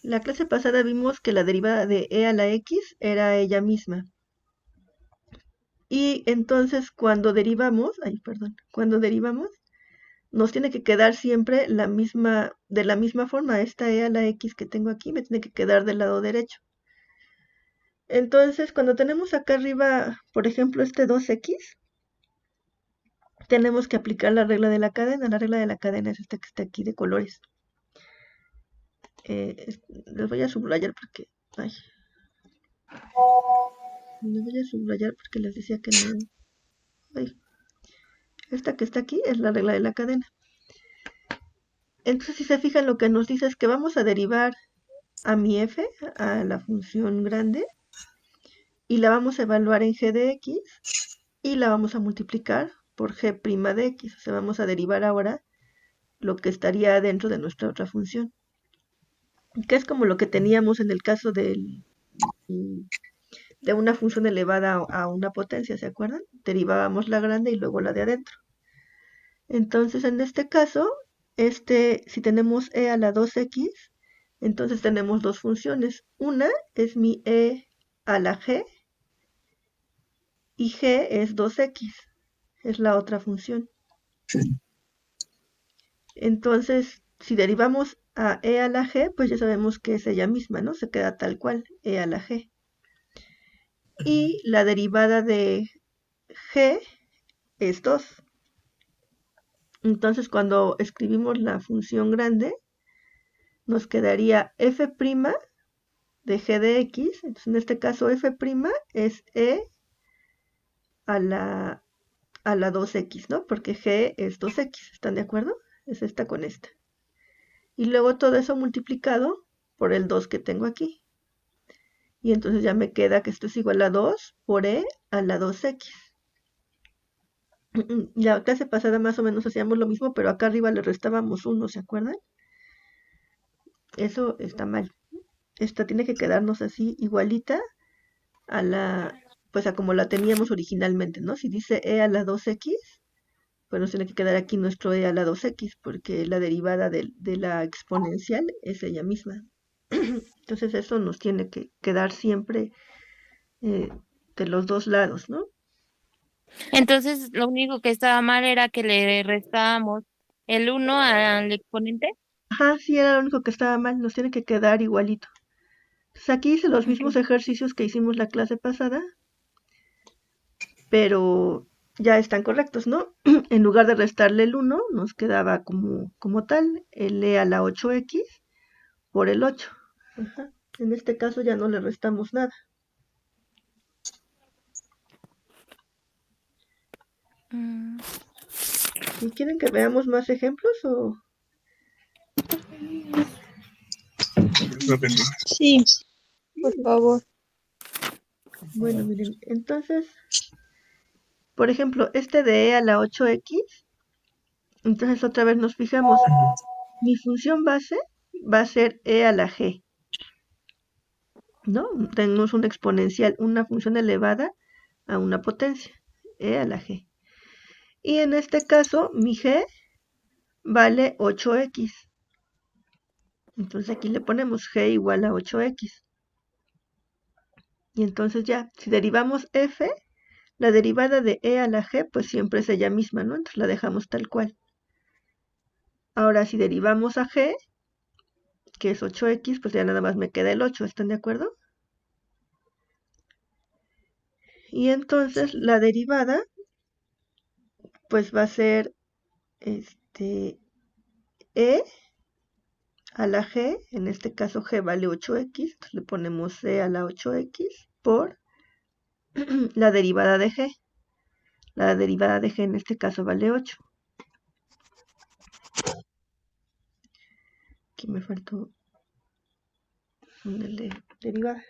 La clase pasada vimos que la derivada de e a la x era ella misma. Y entonces cuando derivamos, nos tiene que quedar siempre de la misma forma. Esta e a la x que tengo aquí me tiene que quedar del lado derecho. Entonces, cuando tenemos acá arriba, por ejemplo, este 2x, tenemos que aplicar la regla de la cadena. La regla de la cadena es esta que está aquí de colores. Les voy a subrayar porque... Ay, les voy a subrayar porque les decía que no... Ay, esta que está aquí es la regla de la cadena. Entonces, si se fijan, lo que nos dice es que vamos a derivar a mi f, a la función grande, y la vamos a evaluar en g de x, y la vamos a multiplicar por g' de x. O sea, vamos a derivar ahora lo que estaría dentro de nuestra otra función, que es como lo que teníamos en el caso de una función elevada a una potencia, ¿se acuerdan? Derivábamos la grande y luego la de adentro. Entonces, en este caso, si tenemos e a la 2x, entonces tenemos dos funciones. Una es mi e a la g, y g es 2x, es la otra función. Entonces, si derivamos a e a la g, pues ya sabemos que es ella misma, ¿no? Se queda tal cual, e a la g. Y la derivada de g es 2. Entonces, cuando escribimos la función grande, nos quedaría f' de g de x. Entonces, en este caso, f' es e a la 2x, ¿no? Porque g es 2x, ¿están de acuerdo? Es esta con esta. Y luego todo eso multiplicado por el 2 que tengo aquí. Y entonces ya me queda que esto es igual a 2 por e a la 2x. La clase pasada más o menos hacíamos lo mismo, pero acá arriba le restábamos 1, ¿se acuerdan? Eso está mal. Esta tiene que quedarnos así igualita pues a como la teníamos originalmente, ¿no? Si dice e a la 2x, pues nos tiene que quedar aquí nuestro e a la 2x, porque la derivada de la exponencial es ella misma. Entonces eso nos tiene que quedar siempre eh, de los dos lados, ¿no? Entonces, lo único que estaba mal era que le restábamos el uno al exponente. Ajá, sí, era lo único que estaba mal, nos tiene que quedar igualito. Entonces aquí hice los mismos Okay. ejercicios que hicimos la clase pasada, pero ya están correctos, ¿no? En lugar de restarle el 1, nos quedaba como tal el e a la 8x por el 8. Ajá. En este caso ya no le restamos nada. Mm. ¿Y quieren que veamos más ejemplos o...? Sí, por favor. Bueno, miren, entonces, por ejemplo, este de e a la 8x, entonces otra vez nos fijamos, mi función base va a ser e a la g, ¿no? Tenemos una exponencial, una función elevada a una potencia, e a la g. Y en este caso, mi g vale 8x. Entonces aquí le ponemos g igual a 8x. Y entonces ya, si derivamos f, la derivada de e a la g, pues siempre es ella misma, ¿no? Entonces la dejamos tal cual. Ahora, si derivamos a g, que es 8x, pues ya nada más me queda el 8, ¿están de acuerdo? Y entonces la derivada, pues va a ser e a la g, en este caso g vale 8x, entonces le ponemos e a la 8x por la derivada de g. La derivada de g en este caso vale 8. Aquí me faltó ponerle derivada.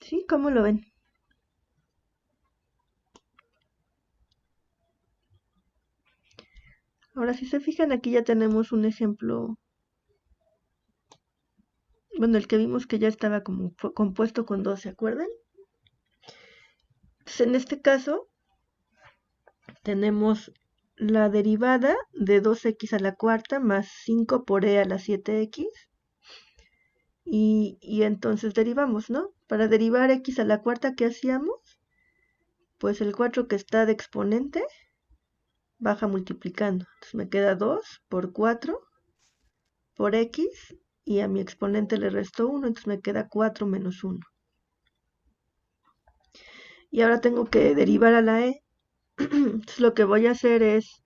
¿Sí? ¿Cómo lo ven? Ahora, si se fijan, aquí ya tenemos un ejemplo, bueno, el que vimos que ya estaba como compuesto con 2, ¿se acuerdan? Entonces, en este caso, tenemos la derivada de 2x a la cuarta más 5 por e a la 7x. Y entonces derivamos, ¿no? Para derivar x a la cuarta, ¿qué hacíamos? Pues el 4 que está de exponente baja multiplicando. Entonces me queda 2 por 4 por x y a mi exponente le resto 1, entonces me queda 4 menos 1. Y ahora tengo que derivar a la e. Entonces lo que voy a hacer es,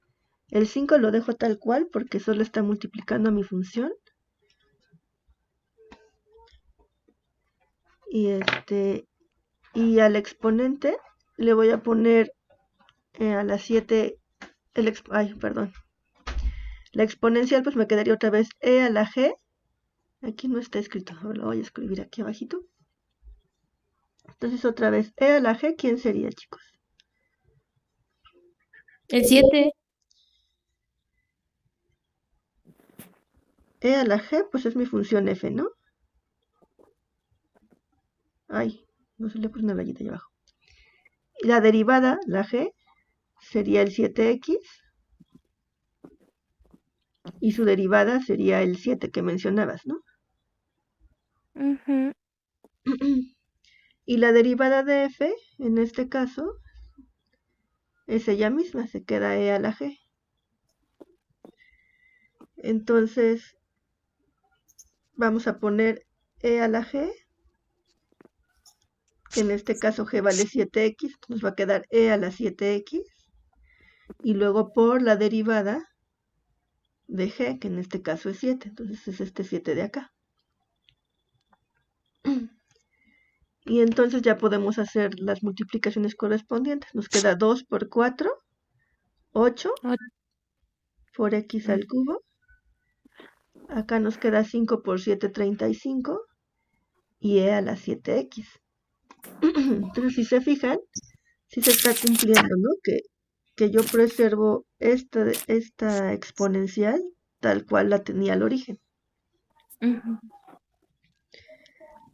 el 5 lo dejo tal cual porque solo está multiplicando a mi función. Y al exponente le voy a poner a la 7, la exponencial, pues me quedaría otra vez e a la g. Aquí no está escrito, lo voy a escribir aquí abajito. Entonces otra vez e a la g, ¿quién sería, chicos? El 7. E a la g, pues es mi función f, ¿no? Ay, no se le puso una rayita ahí abajo. Y la derivada, la g, sería el 7x. Y su derivada sería el 7 que mencionabas, ¿no? Y la derivada de f, en este caso, es ella misma, se queda e a la g. Entonces, vamos a poner e a la g, que en este caso g vale 7x, nos va a quedar e a la 7x, y luego por la derivada de g, que en este caso es 7, entonces es este 7 de acá. Y entonces ya podemos hacer las multiplicaciones correspondientes. Nos queda 2 por 4, 8, por x al cubo. Acá nos queda 5 por 7, 35, y e a la 7x. Entonces, si se fijan, sí se está cumpliendo, ¿no? Que yo preservo esta exponencial tal cual la tenía al origen.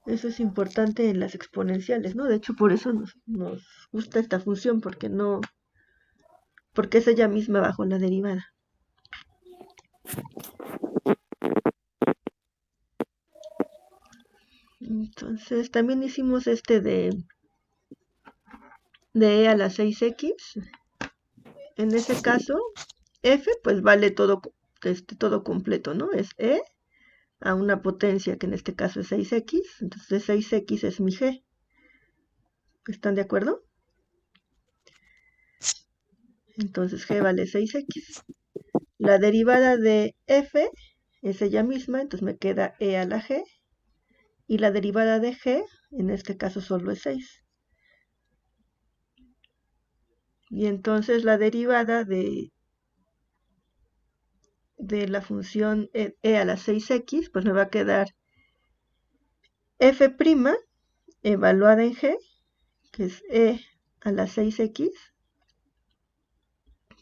Eso es importante en las exponenciales, ¿no? De hecho, por eso nos gusta esta función, porque es ella misma bajo la derivada. Entonces, también hicimos este de e a la 6x. En ese caso, f pues vale todo completo, ¿no? Es e a una potencia que en este caso es 6x, entonces 6x es mi g. ¿Están de acuerdo? Entonces g vale 6x. La derivada de f es ella misma, entonces me queda e a la g. Y la derivada de g, en este caso solo es 6. Y entonces la derivada de la función e a la 6x, pues me va a quedar f' evaluada en g, que es e a la 6x,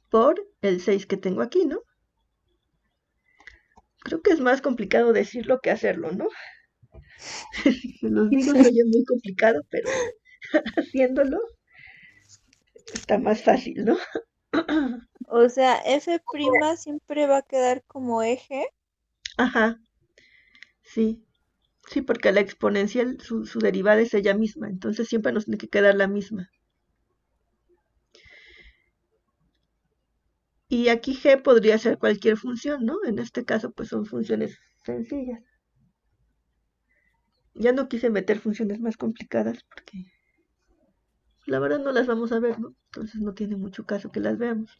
por el 6 que tengo aquí, ¿no? Creo que es más complicado decirlo que hacerlo, ¿no? Se los digo, soy muy complicado, pero haciéndolo está más fácil, ¿no? O sea, F' siempre va a quedar como eje. Ajá, sí. Sí, porque la exponencial, su derivada es ella misma, entonces siempre nos tiene que quedar la misma. Y aquí g podría ser cualquier función, ¿no? En este caso, pues son funciones sencillas. Ya no quise meter funciones más complicadas porque la verdad no las vamos a ver, ¿no? Entonces no tiene mucho caso que las veamos.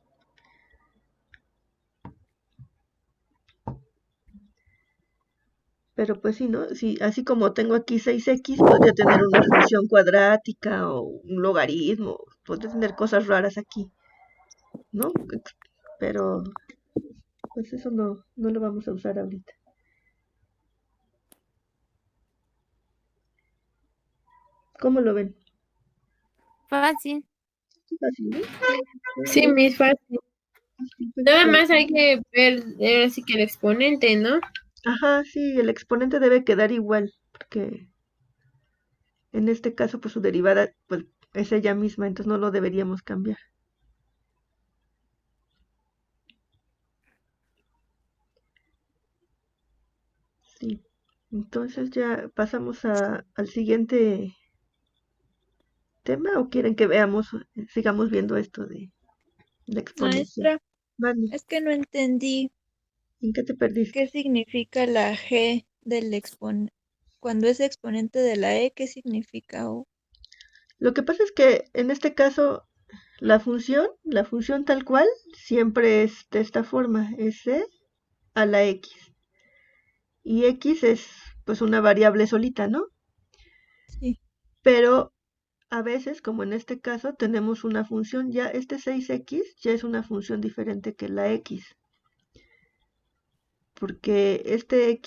Pero pues sí, ¿no? Sí, así como tengo aquí 6x, podría tener una función cuadrática o un logaritmo, podría tener cosas raras aquí, ¿no? Pero pues eso no lo vamos a usar ahorita. ¿Cómo lo ven? Fácil. Fácil, ¿no? Sí, muy fácil. Nada más hay que ver así que el exponente, ¿no? Ajá, sí, el exponente debe quedar igual, porque en este caso, pues su derivada, pues es ella misma, entonces no lo deberíamos cambiar. Sí, entonces ya pasamos al siguiente tema, o quieren que veamos, sigamos viendo esto de la exponencial. Maestra, Vale, es que no entendí ¿en qué te perdiste? qué significa la G del exponente. Cuando es exponente de la E, ¿qué significa O? Lo que pasa es que en este caso la función tal cual, siempre es de esta forma, es e a la x. Y x es pues una variable solita, ¿no? Sí, Pero a veces, como en este caso, tenemos una función, ya este 6x ya es una función diferente que la x, porque este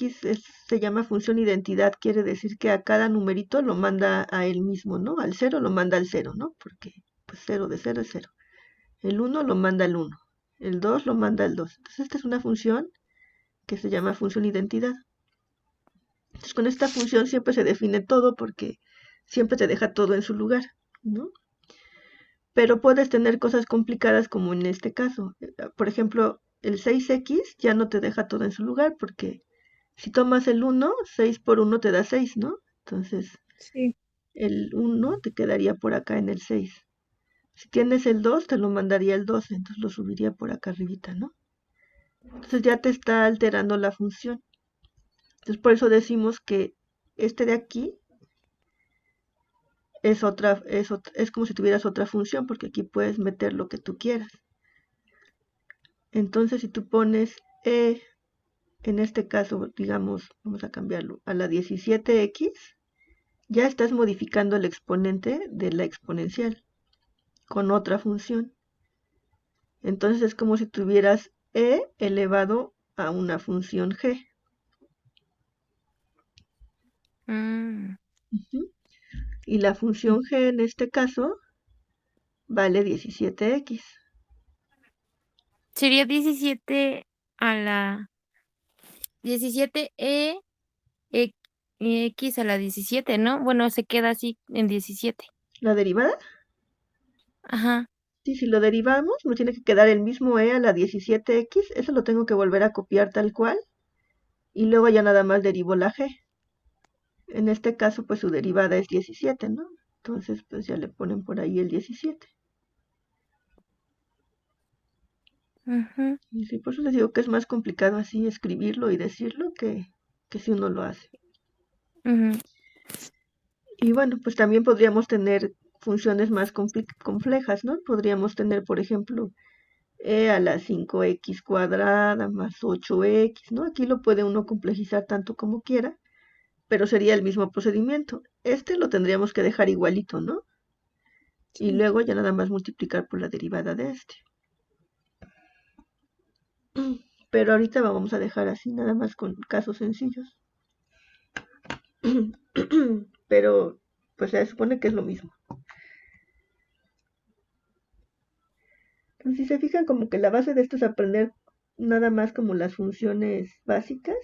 se llama función identidad, quiere decir que a cada numerito lo manda a él mismo, ¿no? Al 0 lo manda al 0, ¿no? Porque pues 0 de 0 es 0. El 1 lo manda al 1. El 2 lo manda al 2. Entonces esta es una función que se llama función identidad. Entonces con esta función siempre se define todo porque siempre te deja todo en su lugar, ¿no? Pero puedes tener cosas complicadas como en este caso. Por ejemplo, el 6x ya no te deja todo en su lugar porque si tomas el 1, 6 por 1 te da 6, ¿no? Entonces sí. el 1 te quedaría por acá en el 6. Si tienes el 2, te lo mandaría el 12, entonces lo subiría por acá arribita, ¿no? Entonces ya te está alterando la función. Entonces por eso decimos que este de aquí es como si tuvieras otra función, porque aquí puedes meter lo que tú quieras. Entonces si tú pones e, en este caso, digamos, vamos a cambiarlo, a la 17x, ya estás modificando el exponente de la exponencial con otra función. Entonces es como si tuvieras e elevado a una función g. Mm. Ujú. Y la función g en este caso vale 17x. Sería 17 a la 17 X a la 17, ¿no? Bueno, se queda así en 17. La derivada, Ajá. sí, si lo derivamos, nos tiene que quedar el mismo e a la 17x, eso lo tengo que volver a copiar tal cual, y luego ya nada más derivo la g. En este caso, pues su derivada es 17, ¿no? Entonces, pues ya le ponen por ahí el 17. Ujú, Y sí, por eso les digo que es más complicado así escribirlo y decirlo que si uno lo hace. ujú. Y bueno, pues también podríamos tener funciones más complejas, ¿no? Podríamos tener, por ejemplo, e a la 5x cuadrada más 8x, ¿no? Aquí lo puede uno complejizar tanto como quiera, pero sería el mismo procedimiento. Este lo tendríamos que dejar igualito, ¿no? Y Sí. luego ya nada más multiplicar por la derivada de este. Pero ahorita vamos a dejar así, nada más con casos sencillos. Pero, pues se supone que es lo mismo. Entonces, si se fijan, como que la base de esto es aprender nada más como las funciones básicas.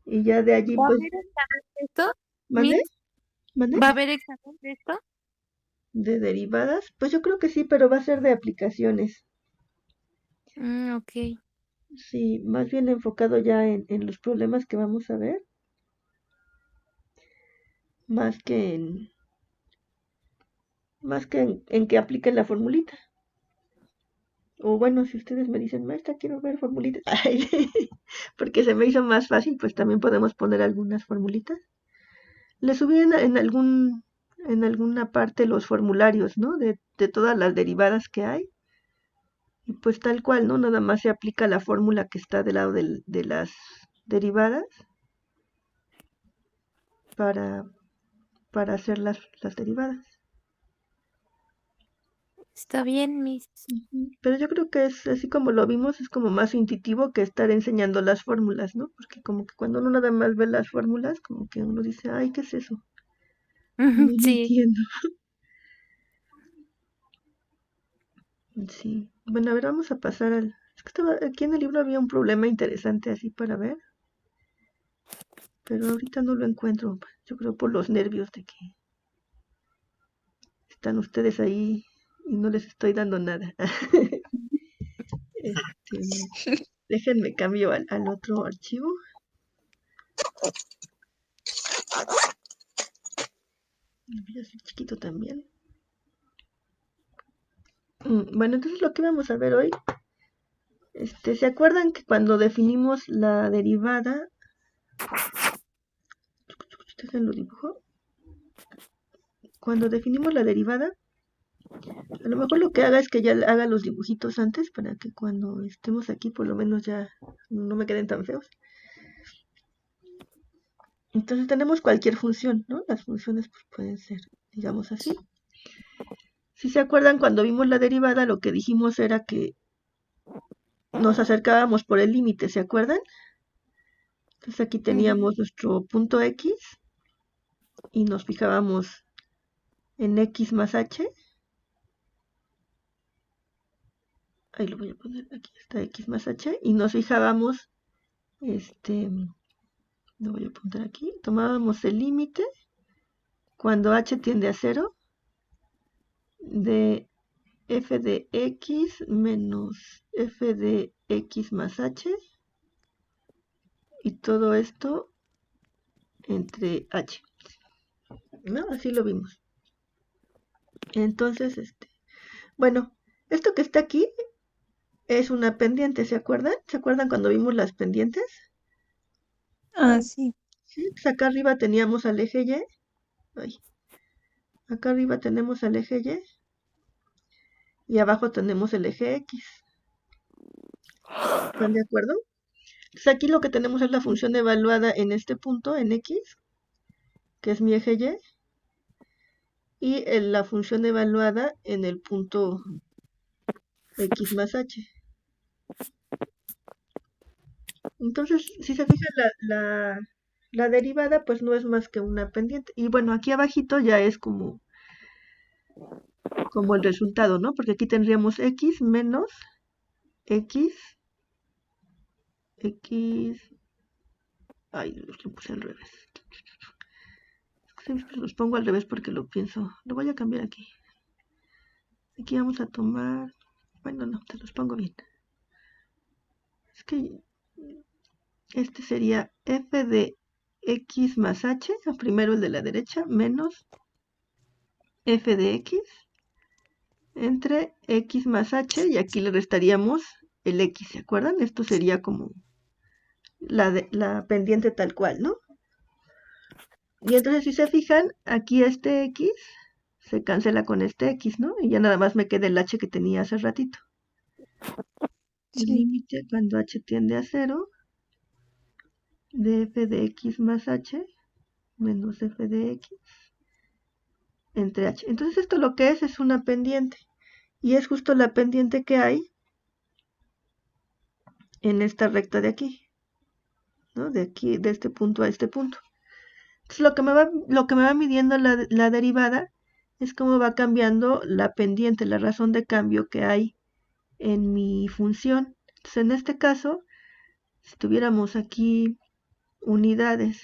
Y ya de allí, ¿Va a pues, haber examen de esto, ¿mande? Miss? ¿Mande? ¿Va a haber examen de esto? De derivadas, pues yo creo que sí, pero va a ser de aplicaciones. Ok. Sí, más bien enfocado ya en los problemas que vamos a ver, más que en que apliquen la formulita. O bueno, si ustedes me dicen, maestra, quiero ver formulitas, ay, porque se me hizo más fácil, pues también podemos poner algunas formulitas. Le subí en alguna parte los formularios, ¿no? De todas las derivadas que hay. Y pues tal cual, ¿no? Nada más se aplica la fórmula que está del lado de las derivadas para, para hacer las derivadas. Está bien, Miss. Ujú. Pero yo creo que es así como lo vimos, es como más intuitivo que estar enseñando las fórmulas, ¿no? Porque como que cuando uno nada más ve las fórmulas, como que uno dice, ay, ¿qué es eso? No lo Sí. entiendo. Sí. Bueno, a ver, vamos a pasar Aquí en el libro había un problema interesante así para ver, pero ahorita no lo encuentro. Yo creo por los nervios de que están ustedes ahí y no les estoy dando nada. Déjenme cambio al otro archivo. Voy a hacer chiquito también. Bueno, entonces lo que vamos a ver hoy, ¿se acuerdan que cuando definimos la derivada, déjenlo dibujo, cuando definimos la derivada, a lo mejor lo que haga es que ya haga los dibujitos antes para que cuando estemos aquí por lo menos ya no me queden tan feos. Entonces tenemos cualquier función, ¿no? Las funciones pues, pueden ser, digamos así. Si se acuerdan, cuando vimos la derivada, lo que dijimos era que nos acercábamos por el límite, ¿se acuerdan? Entonces aquí teníamos nuestro punto X y nos fijábamos en X más H. Ahí lo voy a poner, aquí está X más H. Y nos fijábamos, lo voy a apuntar aquí, tomábamos el límite cuando H tiende a 0 de f de x menos f de x más h y todo esto entre h, ¿no? Así lo vimos. Entonces, bueno, esto que está aquí es una pendiente, ¿se acuerdan? ¿Se acuerdan cuando vimos las pendientes? Sí. Sí, pues acá arriba teníamos al eje Y. Ay. Acá arriba tenemos el eje Y abajo tenemos el eje X. ¿Están de acuerdo? Entonces aquí lo que tenemos es la función evaluada en este punto, en X, que es mi eje Y la función evaluada en el punto X más H. Entonces, si se fijan, la derivada pues no es más que una pendiente. Y bueno, aquí abajito ya es como el resultado, ¿no? Porque aquí tendríamos X menos X. Ay, lo puse al revés. Siempre los pongo al revés porque lo pienso. Lo voy a cambiar aquí. Aquí vamos a tomar... Bueno, no, te los pongo bien. Es que este sería f de x más h, primero el de la derecha, menos f de x entre x más h, y aquí le restaríamos el x, ¿se acuerdan? Esto sería como la pendiente tal cual, ¿no? Y entonces si se fijan, aquí este x se cancela con este x, ¿no? Y ya nada más me queda el h que tenía hace ratito. El límite cuando h tiende a 0 de f de x más h menos f de x entre h. Entonces esto lo que es una pendiente. Y es justo la pendiente que hay en esta recta de aquí, ¿no? De aquí, de este punto a este punto. Entonces lo que me va midiendo la derivada es cómo va cambiando la pendiente, la razón de cambio que hay en mi función. Entonces en este caso, si tuviéramos aquí unidades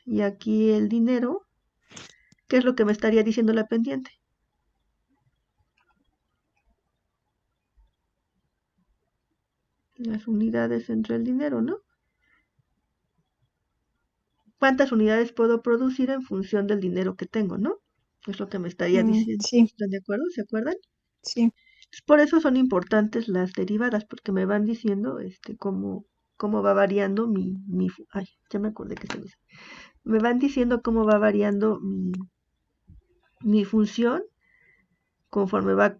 y aquí el dinero, ¿qué es lo que me estaría diciendo la pendiente? Las unidades entre el dinero, ¿no? ¿Cuántas unidades puedo producir en función del dinero que tengo, no? Es lo que me estaría diciendo. Sí. ¿Están de acuerdo? ¿Se acuerdan? Sí. Por eso son importantes las derivadas, porque me van diciendo cómo va variando ay, ya me acordé que se dice. Me van diciendo cómo va variando mi función conforme va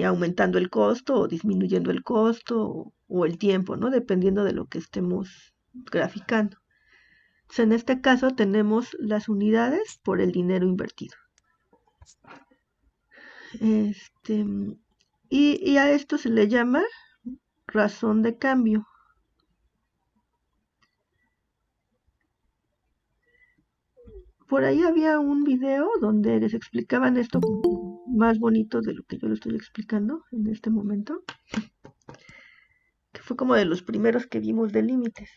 aumentando el costo o disminuyendo el costo o el tiempo, ¿no? Dependiendo de lo que estemos graficando. Entonces, en este caso tenemos las unidades por el dinero invertido. Y a esto se le llama razón de cambio. Por ahí había un video donde les explicaban esto más bonito de lo que yo lo estoy explicando en este momento. que fue como de los primeros que vimos de límites.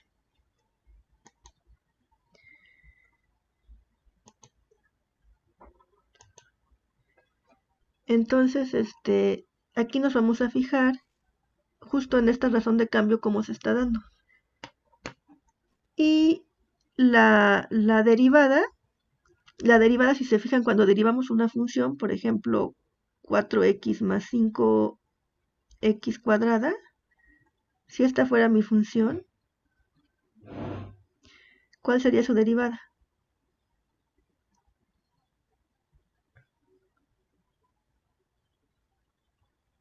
Entonces, aquí nos vamos a fijar justo en esta razón de cambio como se está dando. Y la derivada, si se fijan, cuando derivamos una función, por ejemplo, 4x más 5x cuadrada, si esta fuera mi función, ¿cuál sería su derivada?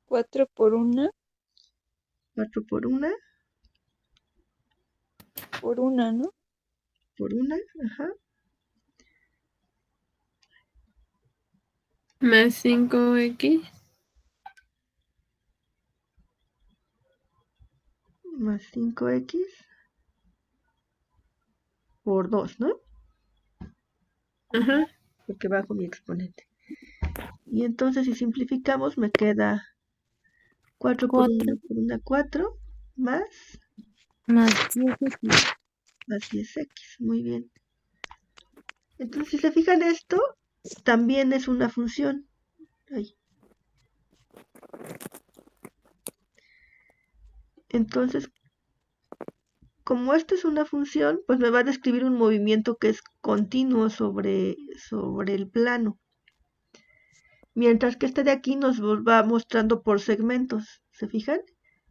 4 por 1 4 por 1, ¿no? por 1, ajá, Más 5x. más 5x por 2, ¿no? Ajá. Porque bajo mi exponente. Y entonces si simplificamos me queda 4 por 1 4 por 1, 4, más más 10x. 10x, muy bien. Entonces si se fijan esto, también es una función. Ahí. Entonces, como esto es una función, pues me va a describir un movimiento que es continuo sobre el plano. Mientras que este de aquí nos va mostrando por segmentos. ¿Se fijan?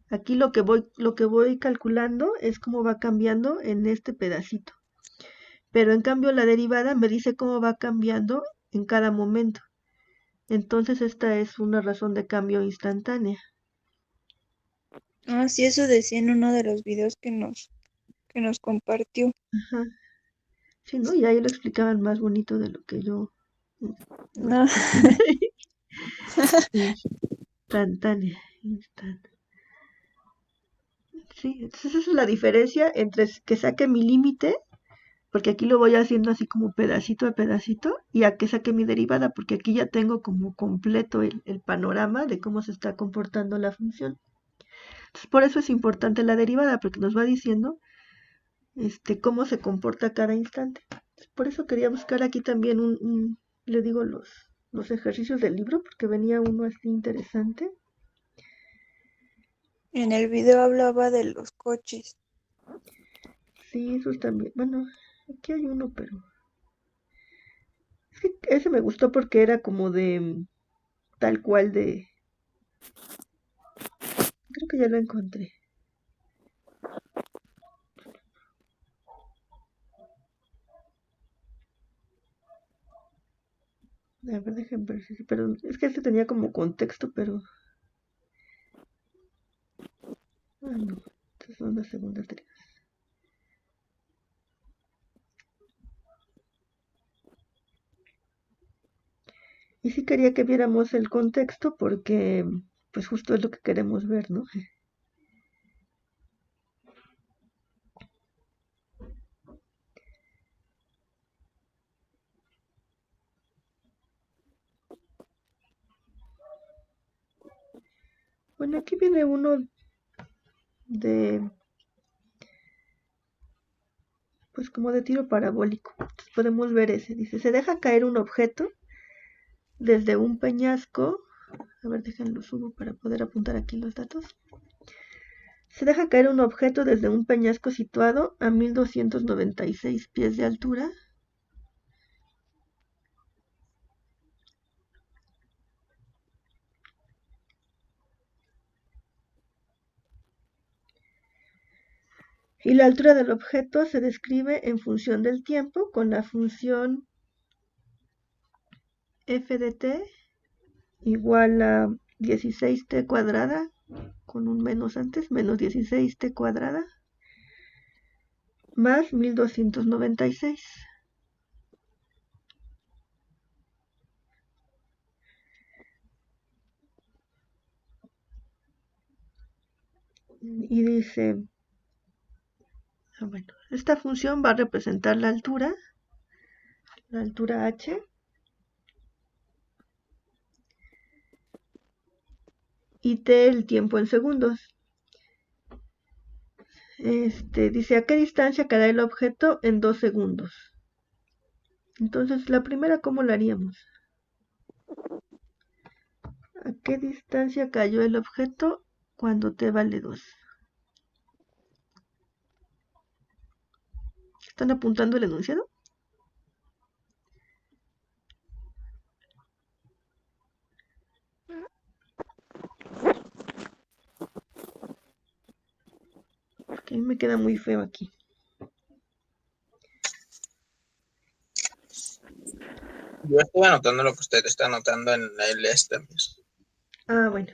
Aquí lo que voy calculando es cómo va cambiando en este pedacito. Pero en cambio la derivada me dice cómo va cambiando en cada momento. Entonces esta es una razón de cambio instantánea. Ah, sí, eso decía en uno de los videos que nos compartió. Ajá. Sí, ¿no? Y ahí lo explicaban más bonito de lo que yo lo No. expliqué. Instantánea. Sí, entonces esa es la diferencia entre que saque mi límite, porque aquí lo voy haciendo así como pedacito a pedacito, y a que saque mi derivada, porque aquí ya tengo como completo el panorama de cómo se está comportando la función. Entonces, por eso es importante la derivada, porque nos va diciendo cómo se comporta cada instante. Entonces, por eso quería buscar aquí también le digo los ejercicios del libro, porque venía uno así interesante. En el video hablaba de los coches. Sí, esos también. Bueno, aquí hay uno, pero es que ese me gustó porque era como de tal cual de... Creo que ya lo encontré. A ver, déjenme ver si... Pero es que este tenía como contexto, pero... Ah, no. Estas son las segundas derivas. Y sí quería que viéramos el contexto porque, pues justo es lo que queremos ver, ¿no? Bueno, aquí viene uno de, pues como de tiro parabólico. Entonces podemos ver ese. Dice, se deja caer un objeto desde un peñasco. A ver, déjenlo subo para poder apuntar aquí los datos. Se deja caer un objeto desde un peñasco situado a 1296 pies de altura. Y la altura del objeto se describe en función del tiempo con la función f de t igual a 16t cuadrada, con un menos antes, menos 16t cuadrada, más 1296. Y dice, bueno, esta función va a representar la altura h, y t el tiempo en segundos. Dice, ¿a qué distancia caerá el objeto en 2 segundos? Entonces, la primera, ¿cómo la haríamos? ¿A qué distancia cayó el objeto cuando t vale 2? ¿Están apuntando el enunciado? Que a mí me queda muy feo aquí. Yo estuve anotando lo que usted está anotando en el mismo. Ah, bueno.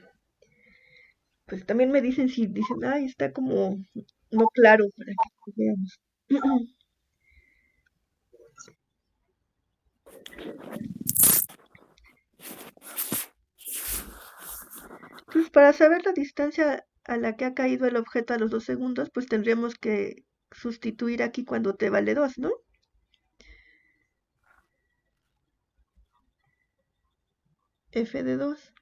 Pues también me dicen si dicen, ay, está como no claro para que veamos. Entonces, para saber la distancia a la que ha caído el objeto a los 2 segundos, pues tendríamos que sustituir aquí cuando t vale 2, ¿no? F de 2.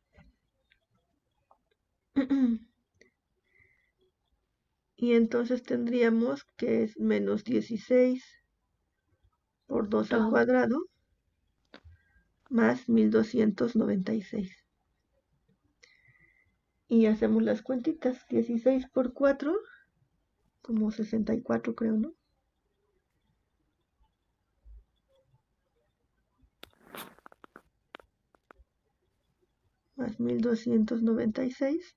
Y entonces tendríamos que es menos 16 por 2 al cuadrado más 1296. Y hacemos las cuentitas. 16 por 4, como 64 creo, ¿no? Más 1296.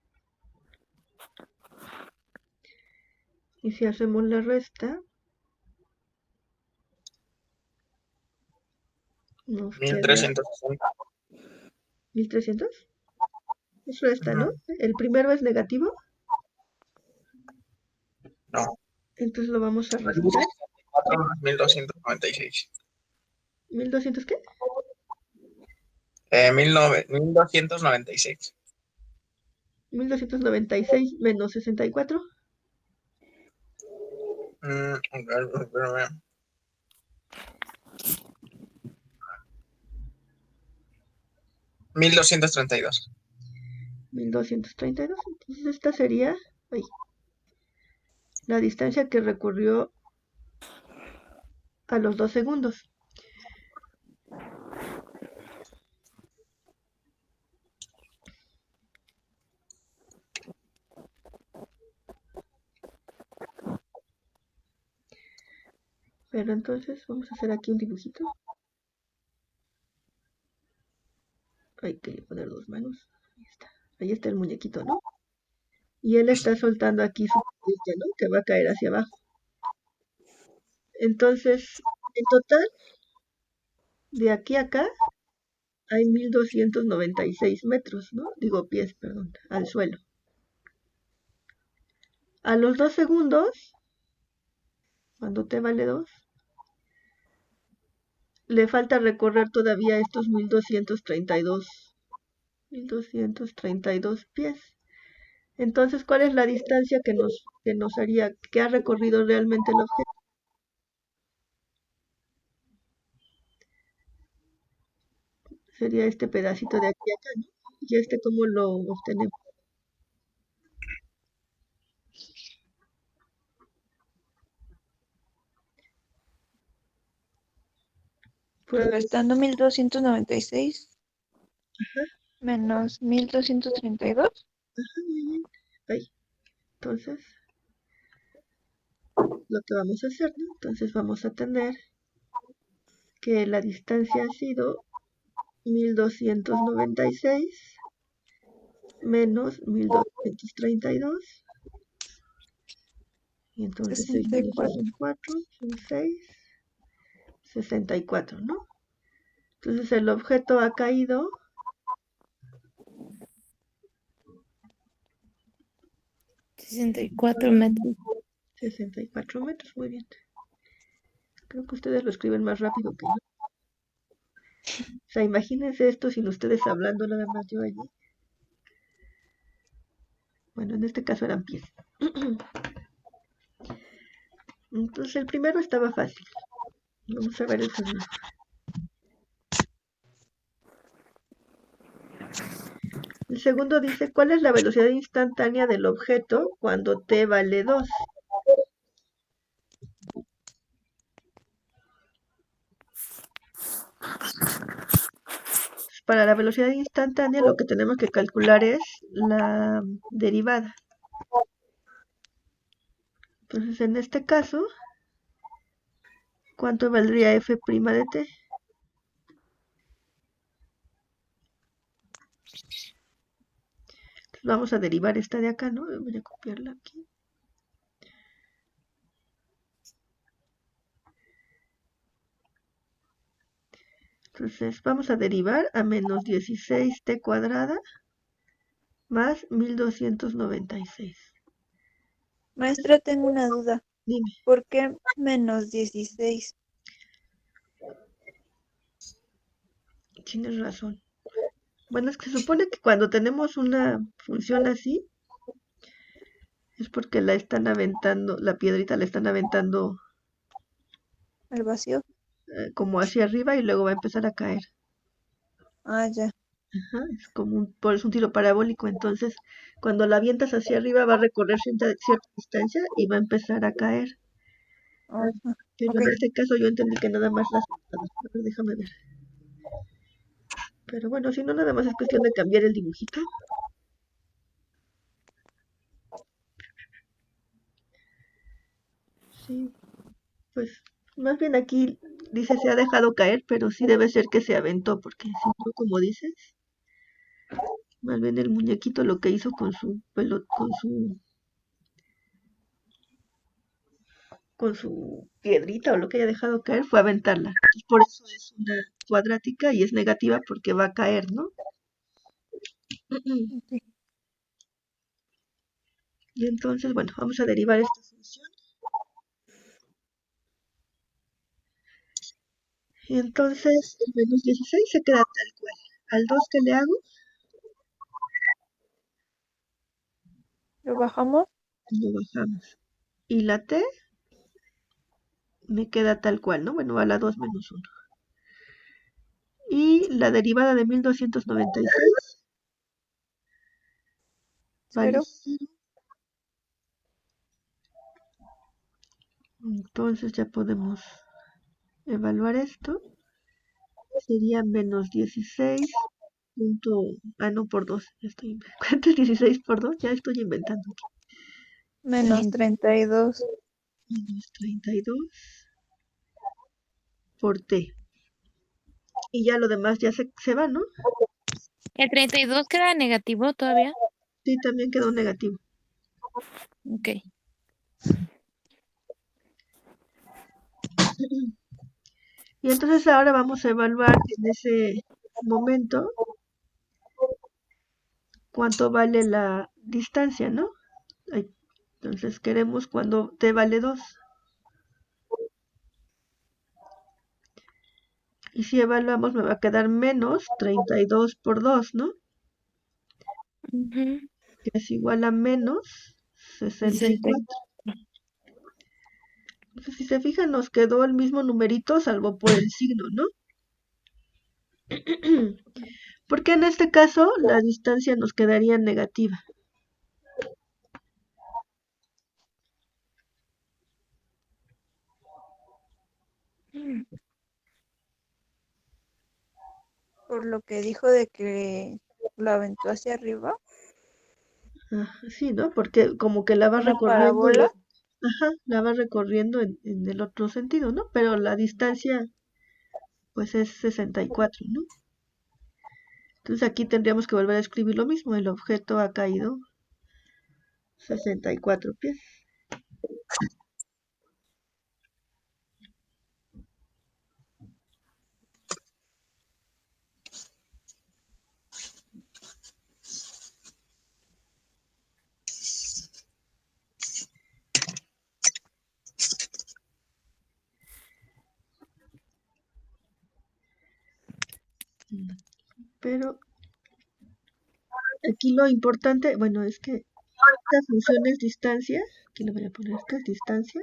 Y si hacemos la resta, nos queda 1360. 1300. Es resta, ¿no? El primero es negativo. No. Entonces lo vamos a restar. 4 más 1296. ¿1200 qué? 1296. 1296 menos 64. Mm, 1232. 1232. Entonces esta sería la distancia que recorrió a los 2 segundos. Pero entonces vamos a hacer aquí un dibujito. Hay que poner 2 manos. Ahí está el muñequito, ¿no? Y él está soltando aquí su palito, ¿no? Que va a caer hacia abajo. Entonces, en total, de aquí a acá, hay 1296 metros, ¿no? Digo pies, perdón, al suelo. A los 2 segundos, cuando t vale 2, le falta recorrer todavía estos 1232 pies. Entonces, ¿cuál es la distancia que nos haría, que ha recorrido realmente el objeto? Sería este pedacito de aquí a acá, ¿no? ¿Y cómo lo obtenemos? Pues restando 1296 menos 1232. Ajá, muy bien. Ahí. Entonces, lo que vamos a hacer, ¿no? Entonces vamos a tener que la distancia ha sido 1296 menos 1232. Y entonces 6 menos 2 son 4, son 6, 64, ¿no? Entonces el objeto ha caído 64 metros. 64 metros, muy bien. Creo que ustedes lo escriben más rápido que yo. O sea, imagínense esto sin ustedes hablando nada más yo allí. Bueno, en este caso eran pies. Entonces el primero estaba fácil. Vamos a ver el segundo. El segundo dice, ¿cuál es la velocidad instantánea del objeto cuando t vale 2? para la velocidad instantánea lo que tenemos que calcular es la derivada. Entonces, en este caso, ¿cuánto valdría f' de t? Vamos a derivar esta de acá, ¿no? Voy a copiarla aquí. Entonces vamos a derivar a menos 16t cuadrada más 1296. Maestra, tengo una duda. Dime, ¿Por qué menos 16? tienes razón. Bueno, es que se supone que cuando tenemos una función así, es porque la están aventando, la piedrita la están aventando ¿El vacío? como hacia arriba y luego va a empezar a caer. Ah, ya. Ajá, es como por eso un tiro parabólico. Entonces, cuando la avientas hacia arriba va a recorrer cierta distancia y va a empezar a caer. Ajá. Pero Ok. en este caso yo entendí que nada más las... A ver, déjame ver. Pero bueno, si no, nada más es cuestión de cambiar el dibujito. Sí, pues más bien aquí dice se ha dejado caer, pero sí debe ser que se aventó, porque si no, como dices, más bien el muñequito lo que hizo con su pelo, con su piedrita o lo que haya dejado caer fue aventarla. Entonces, por eso es una cuadrática y es negativa porque va a caer, ¿no? Ok. Y entonces, bueno, vamos a derivar esta función. Y entonces el menos 16 se queda tal cual. Al 2 que le hago, ¿Lo bajamos? lo bajamos. Y la t me queda tal cual, ¿no? Bueno, a la 2 menos 1. Y la derivada de 1296 vale 0. 0. Entonces ya podemos evaluar esto. Sería menos 16 punto... Ah, no, por 2. Ya estoy... ¿Cuánto es 16 por 2? Ya estoy inventando aquí. Menos 32. Menos 32 por t. Y ya lo demás ya se va, ¿no? El 32 queda negativo todavía. Sí, también quedó negativo. Ok. Y entonces ahora vamos a evaluar en ese momento cuánto vale la distancia, ¿no? Entonces queremos cuando t vale 2. Y si evaluamos me va a quedar menos 32 por 2, ¿no? Ujú. Que es igual a menos 64. Entonces si se fijan nos quedó el mismo numerito salvo por el signo, ¿no? Porque en este caso la distancia nos quedaría negativa. Por lo que dijo de que lo aventó hacia arriba. Sí, ¿no? Porque como que la va Una recorriendo parábola. ajá, la va recorriendo en el otro sentido, ¿no? Pero la distancia pues es 64, ¿no? Entonces aquí tendríamos que volver a escribir lo mismo. El objeto ha caído 64 pies. Pero aquí lo importante, bueno, es que esta función es distancia. Aquí le voy a poner esta es distancia.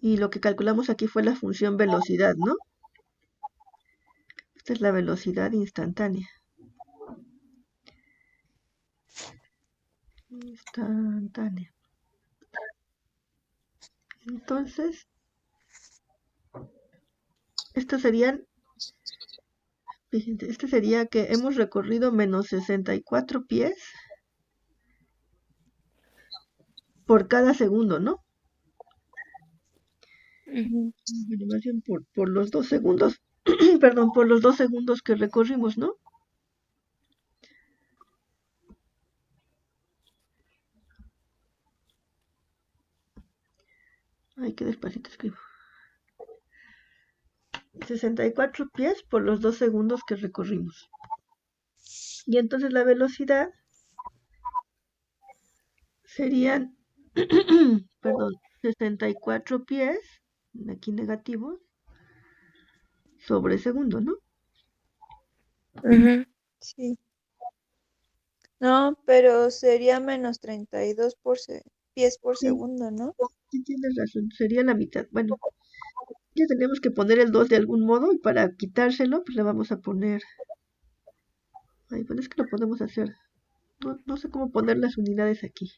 Y lo que calculamos aquí fue la función velocidad, ¿no? Esta es la velocidad instantánea. Instantánea. Entonces, Estos serían, fíjense, este sería que hemos recorrido menos 64 pies por cada segundo, ¿no? Ujú. Bueno, más bien por los 2 segundos, perdón, por los 2 segundos que recorrimos, ¿no? Ay, qué despacito escribo. 64 pies por los 2 segundos que recorrimos. Y entonces la velocidad serían, perdón, 64 pies, aquí negativo, sobre segundo, ¿no? Ujú. Sí. No, pero sería menos 32 pies por Sí, segundo, ¿no? sí tienes razón, sería la mitad. Bueno, ya tenemos que poner el 2 de algún modo y para quitárselo, pues le vamos a poner... Ay, bueno, es que lo podemos hacer. No sé cómo poner las unidades aquí.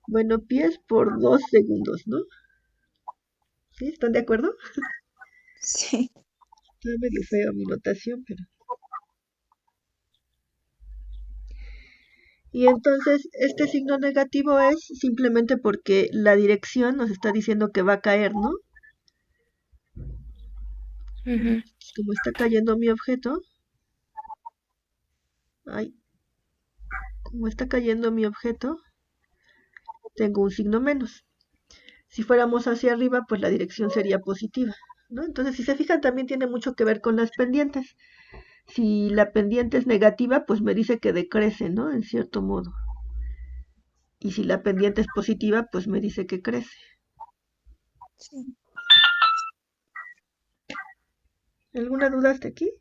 Bueno, pies por 2 segundos, ¿no? ¿Sí? ¿Están de acuerdo? Sí. Está medio feo mi notación, pero... Y entonces este signo negativo es simplemente porque la dirección nos está diciendo que va a caer, ¿no? Ujú. Como está cayendo mi objeto, ay, como está cayendo mi objeto, tengo un signo menos. Si fuéramos hacia arriba, pues la dirección sería positiva, ¿no? Entonces, si se fijan, también tiene mucho que ver con las pendientes. Si la pendiente es negativa, pues me dice que decrece, ¿no? En cierto modo. Y si la pendiente es positiva, pues me dice que crece. Sí. ¿Alguna duda hasta aquí?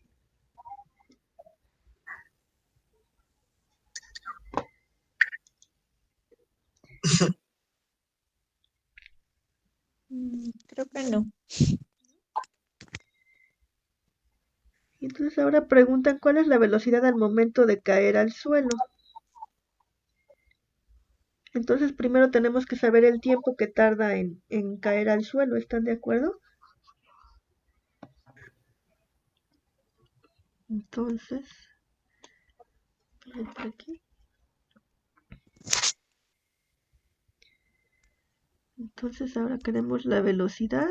Creo que no. Y entonces ahora preguntan cuál es la velocidad al momento de caer al suelo. Entonces primero tenemos que saber el tiempo que tarda en caer al suelo, ¿están de acuerdo? Entonces, por aquí. Entonces ahora queremos la velocidad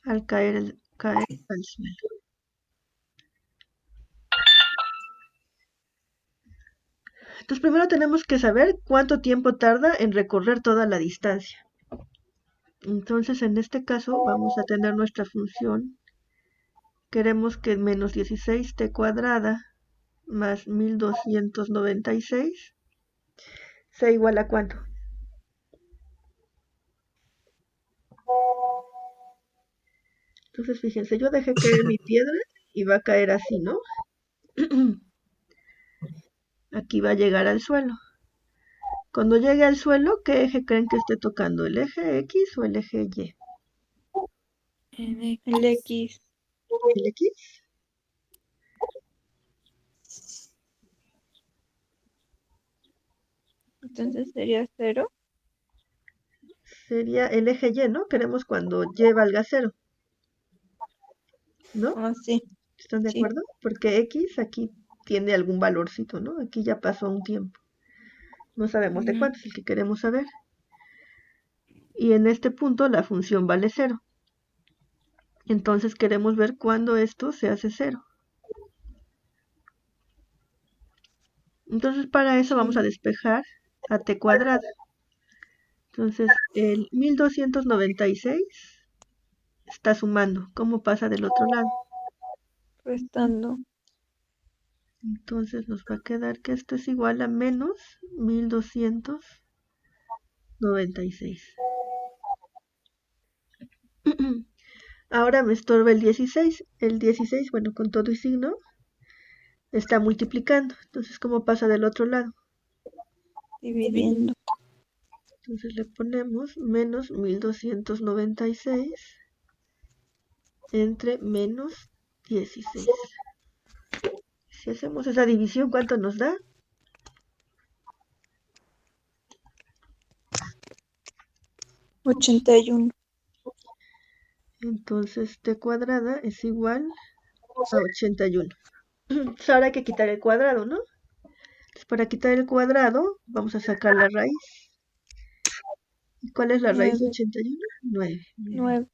al caer al suelo. Entonces primero tenemos que saber cuánto tiempo tarda en recorrer toda la distancia. Entonces en este caso vamos a tener nuestra función. Queremos que menos 16t cuadrada más 1296 sea igual a cuánto. Entonces fíjense, yo dejé caer mi piedra y va a caer así, ¿no? Aquí va a llegar al suelo. Cuando llegue al suelo, ¿qué eje creen que esté tocando? ¿El eje X o el eje Y? El X. ¿El X? Entonces sería 0. Sería el eje Y, ¿no? Queremos cuando Y valga 0, ¿no? Ah, sí. ¿Están de Sí. acuerdo? Porque X aquí tiene algún valorcito, ¿no? Aquí ya pasó un tiempo. No sabemos de Ujú. cuánto es el que queremos saber. Y en este punto la función vale 0. Entonces queremos ver cuándo esto se hace 0. Entonces para eso vamos a Sí. despejar a t cuadrada. Entonces el 1296 está sumando. ¿Cómo pasa del otro lado? Restando. Entonces nos va a quedar que esto es igual a menos 1296. Ahora me estorba el 16. El 16, bueno, con todo y signo, está multiplicando. Entonces, ¿cómo pasa del otro lado? Dividiendo. Entonces le ponemos menos 1296 entre menos 16. Si hacemos esa división, ¿cuánto nos da? 81. Entonces t cuadrada es igual a 81. Entonces ahora hay que quitar el cuadrado, ¿no? Entonces para quitar el cuadrado vamos a sacar la raíz. ¿Y cuál es la raíz de 9. 81? 9. 9.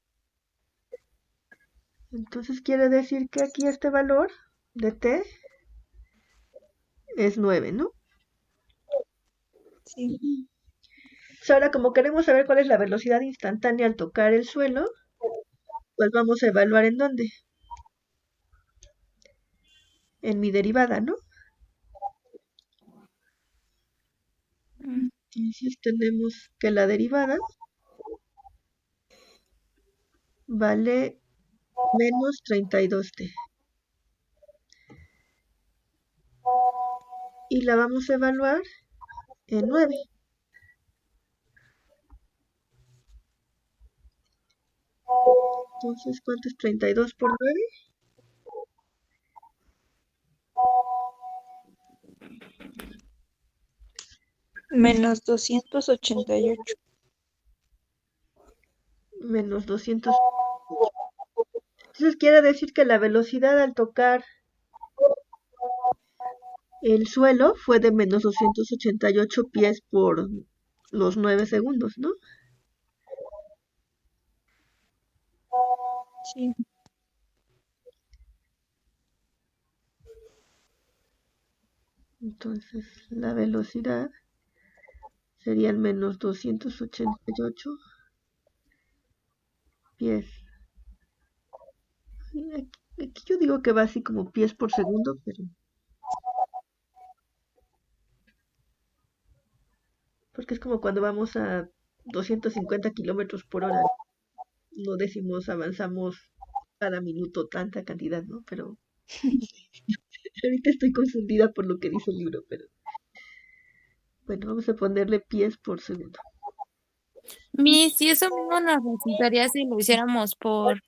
Entonces quiere decir que aquí este valor de t es 9, ¿no? Sí. Entonces ahora como queremos saber cuál es la velocidad instantánea al tocar el suelo, pues vamos a evaluar en dónde. En mi derivada, ¿no? Entonces tenemos que la derivada vale menos 32t. Y la vamos a evaluar en 9. Entonces, ¿cuánto es 32 por 9? Menos 288. Menos 200. Entonces quiere decir que la velocidad al tocar el suelo fue de menos 288 pies por los 9 segundos, ¿no? Sí. Entonces la velocidad serían menos 288 pies. Aquí yo digo que va así como pies por segundo, pero porque es como cuando vamos a 250 kilómetros por hora. No decimos avanzamos cada minuto tanta cantidad, ¿no? Pero ahorita estoy confundida por lo que dice el libro, pero bueno, vamos a ponerle pies por segundo. Miss, y eso mismo nos resultaría si lo hiciéramos por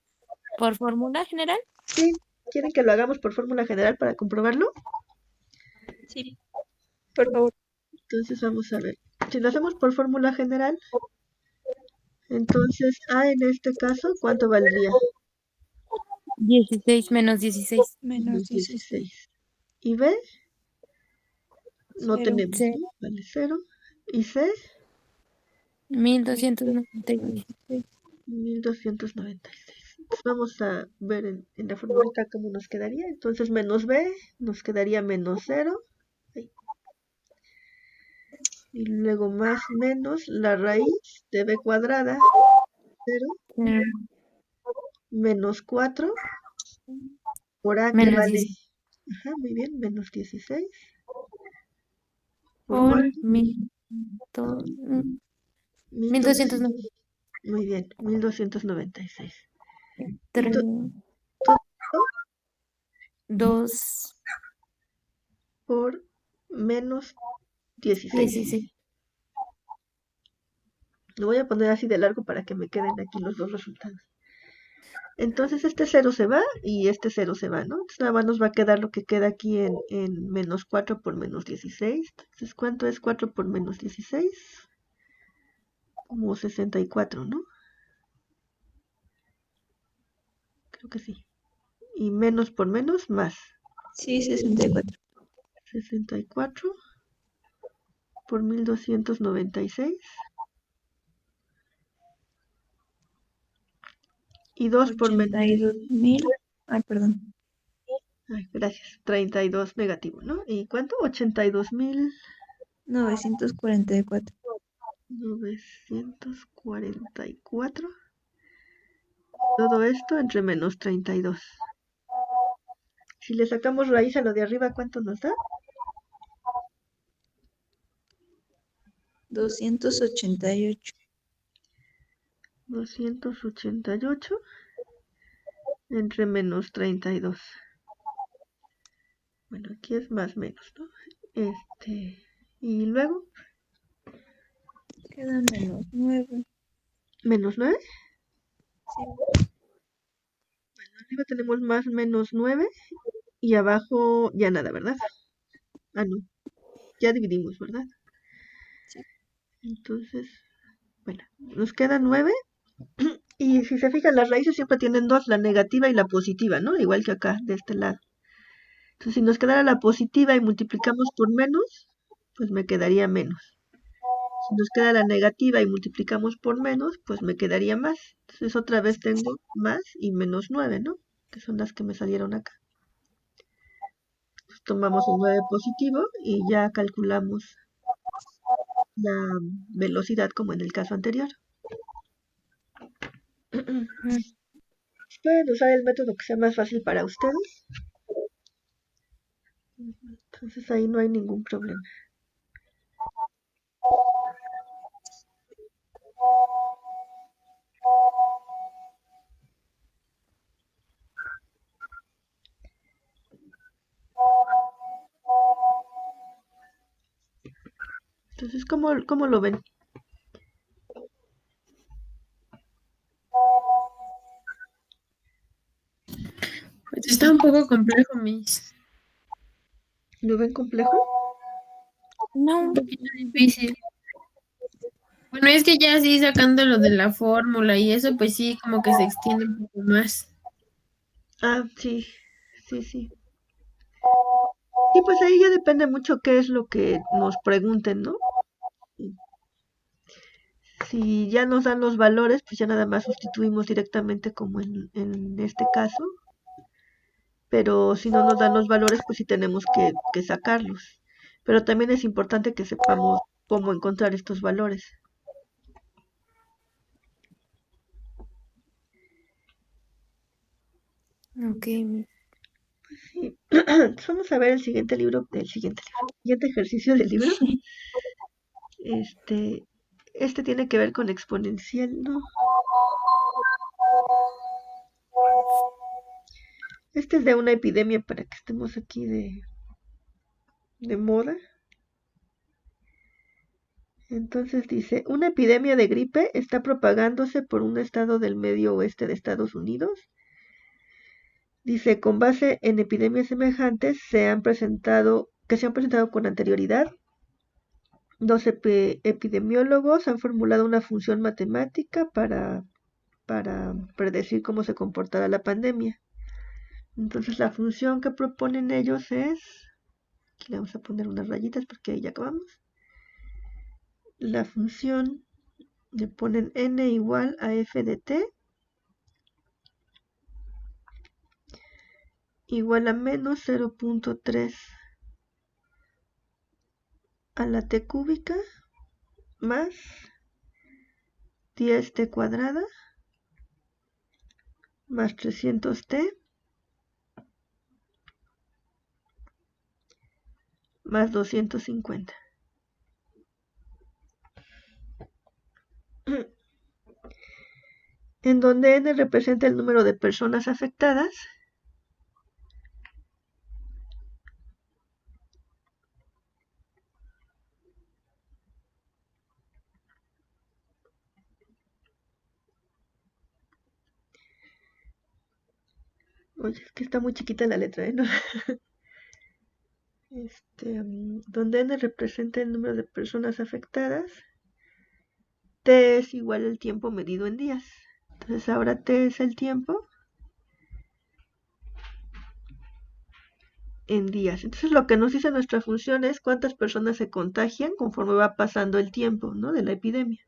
fórmula general. Sí, ¿quieren que lo hagamos por fórmula general para comprobarlo? Sí. Por favor. Entonces vamos a ver. Si lo hacemos por fórmula general, entonces A en este caso, ¿cuánto valdría? 16 menos 16. Menos 16. 16. ¿Y B? No 0. tenemos, Sí. ¿no? Vale, 0. ¿Y C? 1296. 1296. Entonces vamos a ver en la formulita cómo nos quedaría. Entonces menos B nos quedaría menos 0. Y luego más menos la raíz de B cuadrada, 0, menos 4 por A que Menos vale. 16. Ajá, muy bien, menos 16. ¿Por Por cuánto? 1290. Muy bien, 1296. Tres, Todo 2, por menos 16. 16. Lo voy a poner así de largo para que me queden aquí los dos resultados. Entonces este 0 se va y este 0 se va, ¿no? Entonces nada más nos va a quedar lo que queda aquí en menos 4 por menos 16. Entonces, ¿cuánto es 4 por menos 16? Como 64, ¿no? Creo que sí. Y menos por menos, más. Sí, 64. 64 por 1296. Y 2 por menos. 82.000. Ay, perdón. Ay, gracias. 32 negativo, ¿no? ¿Y cuánto? 82.944. 944. Todo esto entre menos 32. Si le sacamos raíz a lo de arriba, ¿cuánto nos da? 288. 288 entre menos 32. Bueno, aquí es más menos, ¿no? Y luego, Queda menos 9. menos 9. Sí. Arriba tenemos más menos 9 y abajo ya nada, ¿verdad? Ah, no. Ya dividimos, ¿verdad? Sí. Entonces, Bueno, nos queda 9. Y si se fijan, las raíces siempre tienen dos, la negativa y la positiva, ¿no? Igual que acá, de este lado. Entonces, si nos quedara la positiva y multiplicamos por menos, pues me quedaría menos. Si nos queda la negativa y multiplicamos por menos, pues me quedaría más. Entonces otra vez tengo más y menos 9, ¿no? Que son las que me salieron acá. Pues tomamos un 9 positivo y ya calculamos la velocidad como en el caso anterior. Pueden usar el método que sea más fácil para ustedes. Entonces ahí no hay ningún problema. Entonces, ¿cómo lo ven? Pues está un poco complejo, Miss. ¿Lo ven complejo? No, Un poquito difícil. Bueno, es que ya así sacando lo de la fórmula y eso, pues sí, como que se extiende un poco más. Ah, sí, sí, sí. Y pues ahí ya depende mucho qué es lo que nos pregunten, ¿no? Si ya nos dan los valores, pues ya nada más sustituimos directamente como en este caso. Pero si no nos dan los valores, pues sí tenemos que sacarlos. Pero también es importante que sepamos cómo encontrar estos valores. ok. Sí. Vamos a ver el siguiente siguiente ejercicio del libro. Este tiene que ver con exponencial, ¿no? Este es de una epidemia para que estemos aquí de moda. Entonces dice, una epidemia de gripe está propagándose por un estado del medio oeste de Estados Unidos. Dice, con base en epidemias semejantes que se han presentado con anterioridad, dos epidemiólogos han formulado una función matemática para predecir cómo se comportará la pandemia. Entonces la función que proponen ellos es, aquí le vamos a poner unas rayitas porque ahí ya acabamos. La función le ponen n igual a f de t igual a menos 0.3 a la t cúbica más 10t cuadrada más 300t más 250. En donde n representa el número de personas afectadas Oye, es que está muy chiquita la letra, ¿no? Donde n representa el número de personas afectadas, t es igual al tiempo medido en días. Entonces ahora t es el tiempo en días. Entonces lo que nos dice nuestra función es cuántas personas se contagian conforme va pasando el tiempo, ¿no? De la epidemia.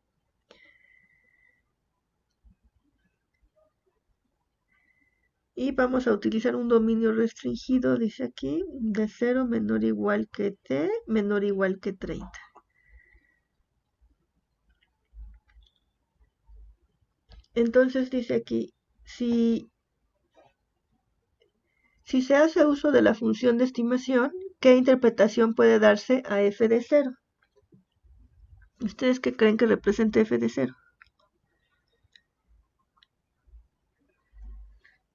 Y vamos a utilizar un dominio restringido, dice aquí, de 0 menor o igual que t menor o igual que 30. Entonces dice aquí, si se hace uso de la función de estimación, ¿qué interpretación puede darse a f de 0? ¿Ustedes qué creen que represente f de 0?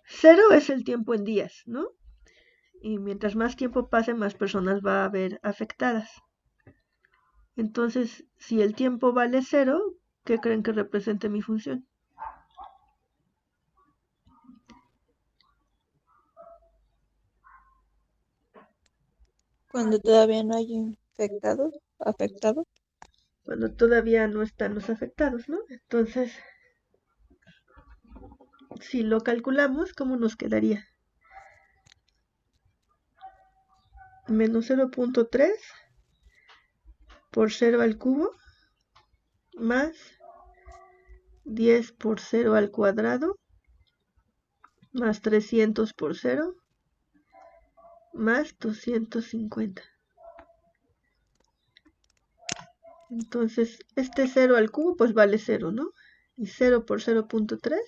0 es el tiempo en días, ¿no? Y mientras más tiempo pase, más personas va a haber afectadas. Entonces, si el tiempo vale 0, ¿qué creen que represente mi función? Cuando todavía no hay infectados, afectados. cuando todavía no están los afectados, ¿no? Entonces, si lo calculamos, ¿cómo nos quedaría? Menos 0.3 por 0 al cubo más 10 por 0 al cuadrado más 300 por 0 más 250. Entonces, este 0 al cubo pues vale 0, ¿no? Y 0 por 0.3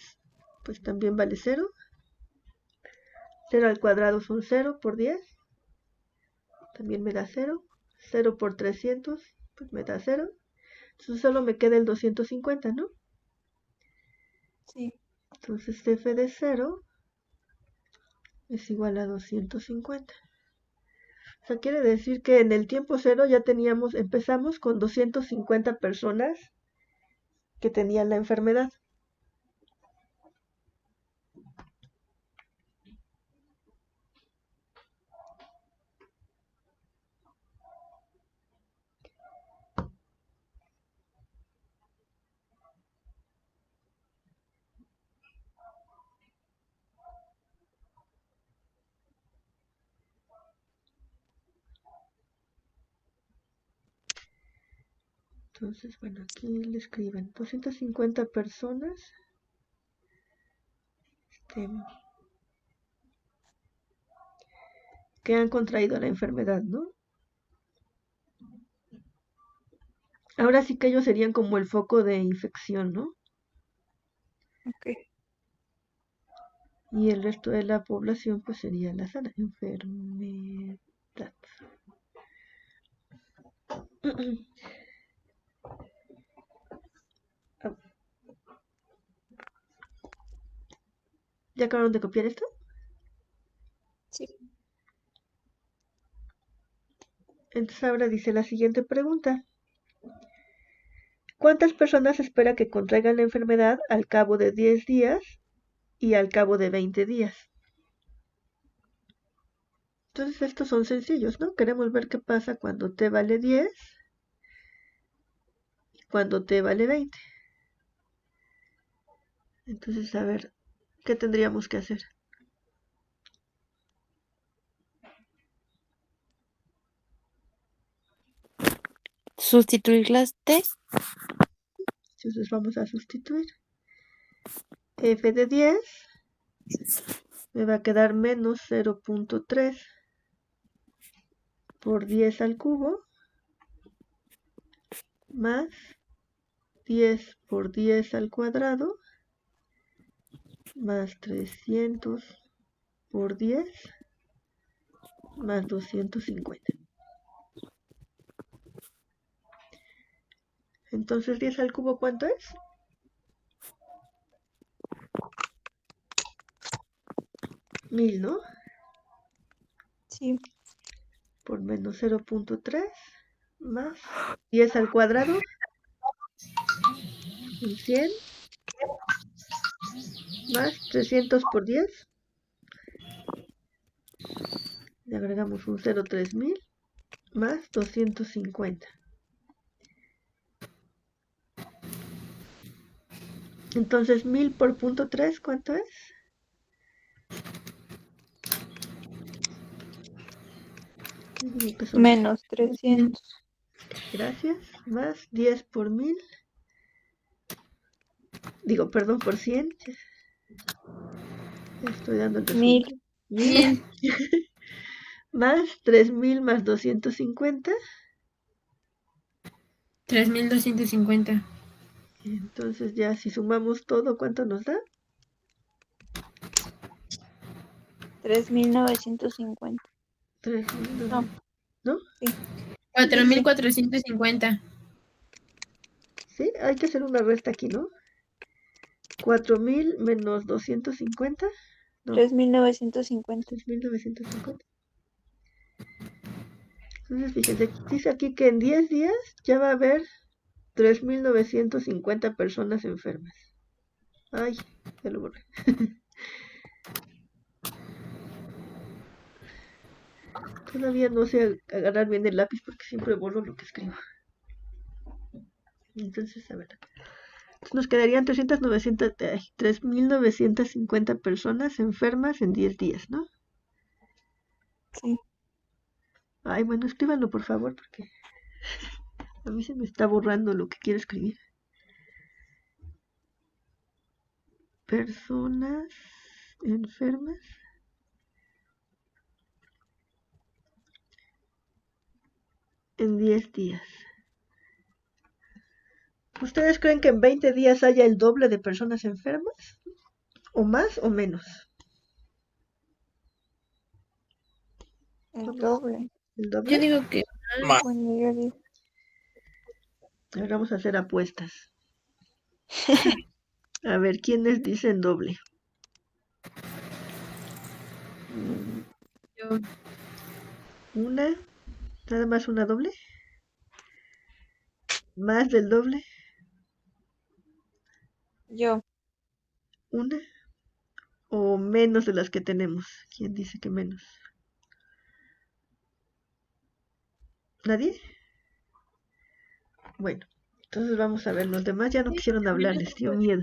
pues también vale 0. 0 al cuadrado son 0 por 10. También me da 0. 0 por 300 pues me da 0. Entonces solo me queda el 250, ¿no? Sí. Entonces f de 0 es igual a 250. O sea, quiere decir que en el tiempo cero ya empezamos con 250 personas que tenían la enfermedad. Entonces, bueno, aquí le escriben 250 personas que han contraído la enfermedad, ¿no? Ahora sí que ellos serían como el foco de infección, ¿no? Ok. Y el resto de la población pues sería la sana enfermedad. ¿Ya acabaron de copiar esto? Sí. Entonces ahora dice la siguiente pregunta. ¿Cuántas personas espera que contraigan la enfermedad al cabo de 10 días y al cabo de 20 días? Entonces estos son sencillos, ¿no? Queremos ver qué pasa cuando t vale 10 y cuando t vale 20. Entonces, a ver, ¿qué tendríamos que hacer? Sustituir las T. Entonces vamos a sustituir. F de 10 me va a quedar menos 0.3 por 10 al cubo más 10 por 10 al cuadrado más 300 por 10 más 250. Entonces 10 al cubo, ¿cuánto es? Mil, ¿no? Sí. Por menos 0.3 más 10 al cuadrado son 100 más 300 por 10. Le agregamos un 0.3000 más 250. Entonces 1000 por punto 3, ¿cuánto es? Yo digo que son Menos 300. Gracias. Más 10 por 1000. Digo, perdón, por 100. Ya estoy dando el resultado. 1000. 1000 más 3000 más 250. 3250. Entonces ya si sumamos todo, ¿cuánto nos da? 3950. 3000, No. ¿no? Sí. 4450. Sí, hay que hacer una resta aquí, ¿no? 4000 menos 250. No, 3950. 3950. Entonces, fíjense, dice aquí que en 10 días ya va a haber 3950 personas enfermas. Ay, ya lo borré. Todavía no sé agarrar bien el lápiz porque siempre borro lo que escribo. Entonces, a ver. Entonces nos quedarían 3.950 personas enfermas en 10 días, ¿no? Sí. Ay, bueno, escríbanlo por favor, porque a mí se me está borrando lo que quiero escribir. Personas enfermas en 10 días. ¿Ustedes creen que en 20 días haya el doble de personas enfermas? ¿O más o menos? El doble. ¿El Yo doble? digo que Ma- Bueno, yo digo. A ver, vamos a hacer apuestas. A ver, ¿quiénes dicen doble? yo, ¿Una? ¿Nada más una doble? ¿Más del doble? Yo. ¿Una? ¿O menos de las que tenemos? ¿Quién dice que menos? ¿Nadie? Bueno, entonces vamos a ver. Los demás ya no quisieron hablar, les dio miedo.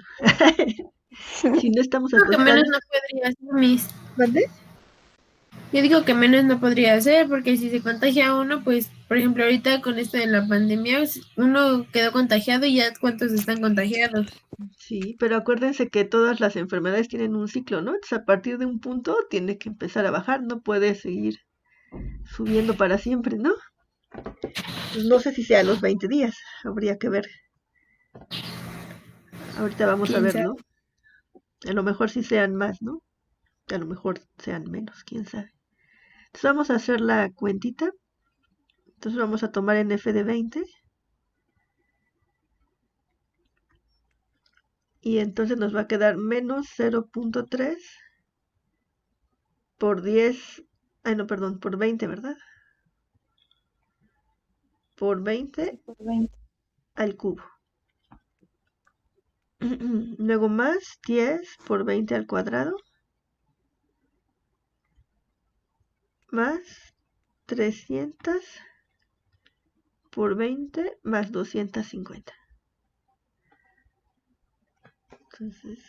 Si no estamos creo que menos apostando. no podría ser, Miss. ¿Mande? Yo digo que menos no podría ser, porque si se contagia uno, pues, por ejemplo, ahorita con esto de la pandemia, uno quedó contagiado y ya cuántos están contagiados. Sí, pero acuérdense que todas las enfermedades tienen un ciclo, ¿no? Entonces a partir de un punto tiene que empezar a bajar, no puede seguir subiendo para siempre, ¿no? Pues no sé si sea a los 20 días, habría que ver. Ahorita vamos a ¿Quién sabe? verlo. A lo mejor sí sean más, ¿no? A lo mejor sean menos, quién sabe. Entonces vamos a hacer la cuentita. Entonces vamos a tomar en F de 20. Y entonces nos va a quedar menos 0.3 por 10. Ay, no, perdón, por 20, ¿verdad? Por 20 Por 20. al cubo. Luego más 10 por 20 al cuadrado. Más 300 por 20 más 250. Entonces,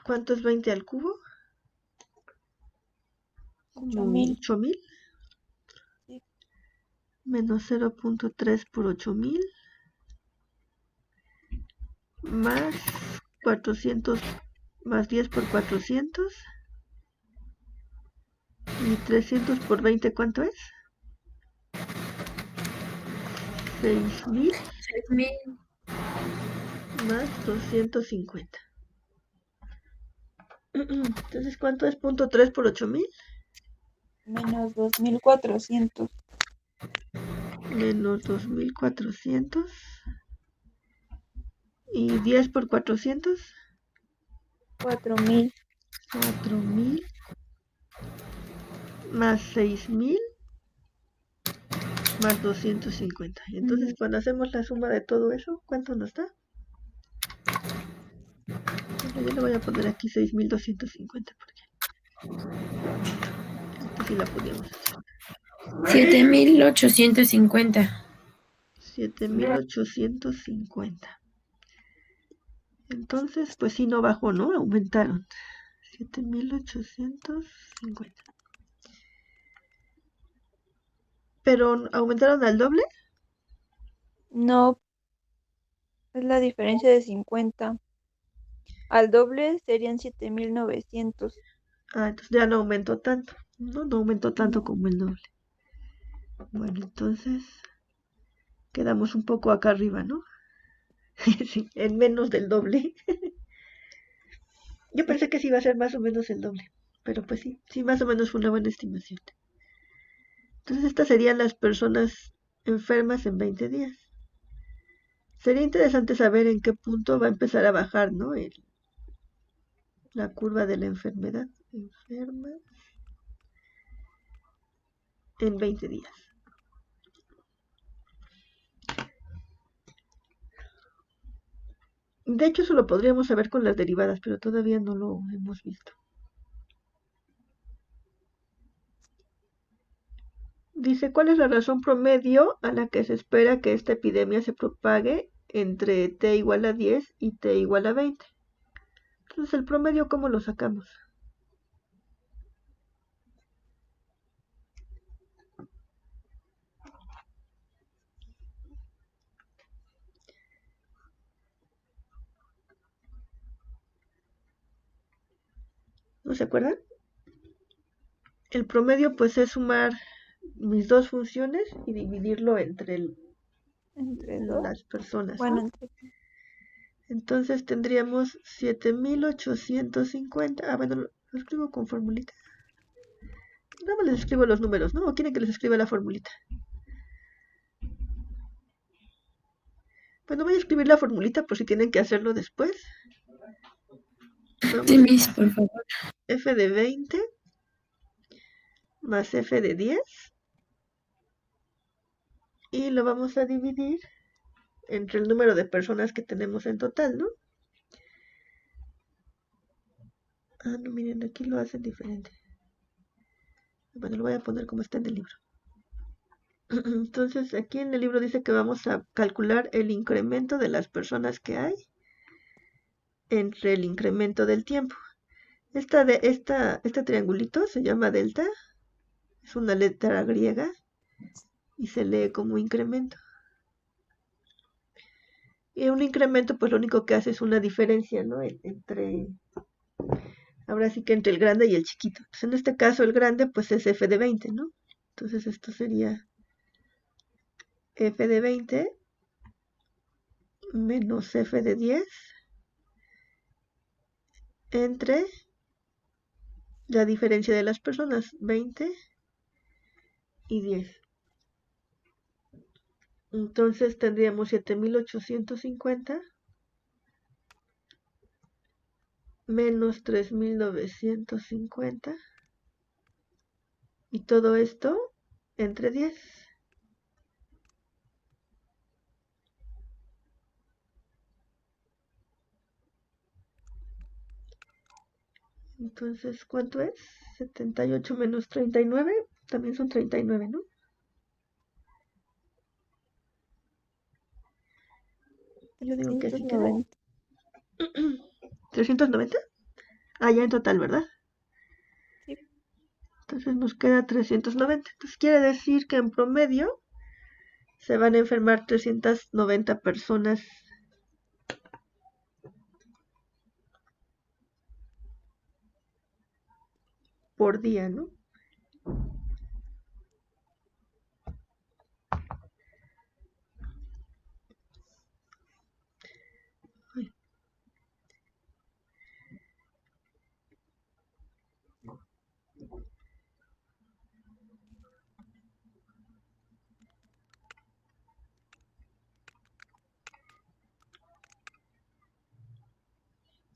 ¿cuánto es 20 al cubo? Como 8.000. 8000. Sí. Menos 0.3 por 8000. Más 400, más 10 por 400. Y 300 por 20, ¿cuánto es? 6000 6,000. más 250. Entonces, ¿cuánto es 0.3 por 8000? Menos 2.400. Menos 2400. Y 10 por 400. 4.000. 4000 más 6000 más 250. Y entonces cuando hacemos la suma de todo eso, ¿cuánto nos da? Bueno, yo le voy a poner aquí 6250 porque esta sí la podíamos hacer. 7,850. 7850. Entonces, pues sí, no bajó, ¿no? Aumentaron. 7850. ¿Pero aumentaron al doble? No, es la diferencia de 50. Al doble serían 7.900. Ah, entonces ya no aumentó tanto. No aumentó tanto No. como el doble. Bueno, entonces quedamos un poco acá arriba, ¿no? Sí, en menos del doble. Yo pensé que sí iba a ser más o menos el doble. Pero pues sí, más o menos fue una buena estimación. Entonces estas serían las personas enfermas en 20 días. Sería interesante saber en qué punto va a empezar a bajar, ¿no? La curva de la enfermedad. Enferma en 20 días. De hecho, eso lo podríamos saber con las derivadas, pero todavía no lo hemos visto. Dice, ¿cuál es la razón promedio a la que se espera que esta epidemia se propague entre t igual a 10 y t igual a 20. Entonces, el promedio, ¿cómo lo sacamos? ¿No se acuerdan? El promedio pues es sumar mis dos funciones y dividirlo entre Entre dos. las personas, Bueno, ¿no? entre Entonces tendríamos 7850. Bueno, lo escribo con formulita. Nada más les escribo los números, ¿no? ¿O quieren que les escriba la formulita? Bueno, voy a escribir la formulita por si tienen que hacerlo después. Vamos, Sí, Miss, por favor. f de 20 más f de 10. Y lo vamos a dividir entre el número de personas que tenemos en total, ¿no? Ah, no, miren, aquí lo hacen diferente. Bueno, lo voy a poner como está en el libro. Entonces, aquí en el libro dice que vamos a calcular el incremento de las personas que hay entre el incremento del tiempo. Este triangulito se llama delta, es una letra griega y se lee como incremento. Y un incremento, pues lo único que hace es una diferencia, ¿no? Ahora sí que entre el grande y el chiquito. Entonces, en este caso, el grande, pues es f de 20, ¿no? Entonces, esto sería f de 20 menos f de 10 entre la diferencia de las personas, 20 y 10. Entonces tendríamos 7850 menos 3950 y todo esto entre 10. Entonces, ¿cuánto es? 78 menos 39, también son 39, ¿no? Yo digo que así queda. 390. 390. Ah, ya en total, ¿verdad? Sí. Entonces nos queda 390. Entonces quiere decir que en promedio se van a enfermar 390 personas por día, ¿no? Ay.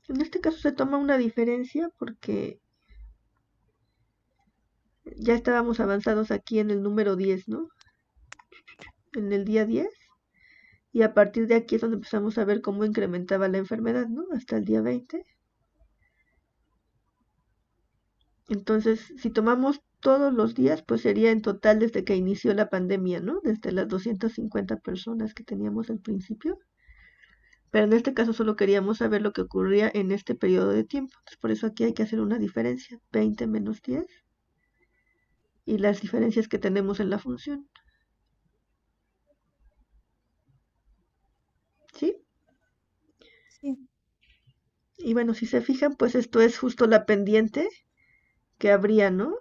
En este caso se toma una diferencia porque ya estábamos avanzados aquí en el número 10, ¿no? En el día 10. Y a partir de aquí es donde empezamos a ver cómo incrementaba la enfermedad, ¿no? Hasta el día 20. Entonces, si tomamos todos los días, pues sería en total desde que inició la pandemia, ¿no? Desde las 250 personas que teníamos al principio. Pero en este caso solo queríamos saber lo que ocurría en este periodo de tiempo. Entonces, por eso aquí hay que hacer una diferencia. 20 menos 10. Y las diferencias que tenemos en la función. ¿Sí? Sí. Y bueno, si se fijan, pues esto es justo la pendiente que habría, ¿no?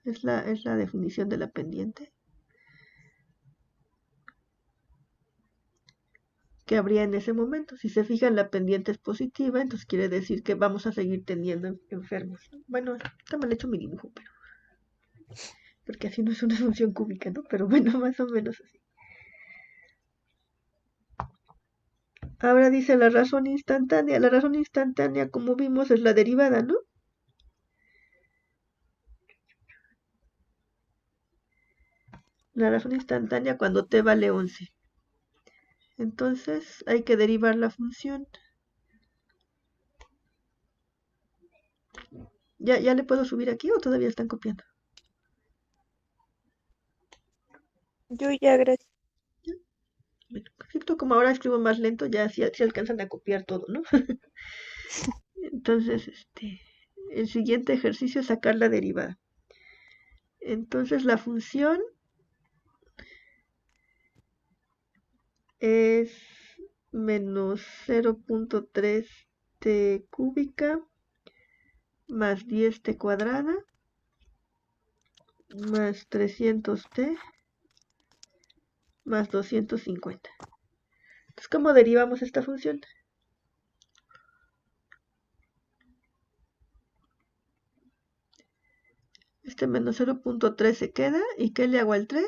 Es la definición de la pendiente que habría en ese momento. Si se fijan, la pendiente es positiva, entonces quiere decir que vamos a seguir teniendo enfermos, ¿no? Bueno, está mal hecho mi dibujo, pero porque así no es una función cúbica, ¿no? Pero bueno, más o menos así. Ahora dice la razón instantánea. La razón instantánea, como vimos, es la derivada, ¿no? La razón instantánea cuando t vale 11. Entonces hay que derivar la función. ¿Ya le puedo subir aquí o todavía están copiando? Yo ya, gracias. Bueno, perfecto. como ahora escribo más lento, ya sí alcanzan a copiar todo, ¿no? Entonces, el siguiente ejercicio es sacar la derivada. Entonces la función es menos 0.3 t cúbica más 10t cuadrada más 300t más 250. Entonces, ¿cómo derivamos esta función? Este menos 0.3 se queda. ¿Y qué le hago al 3?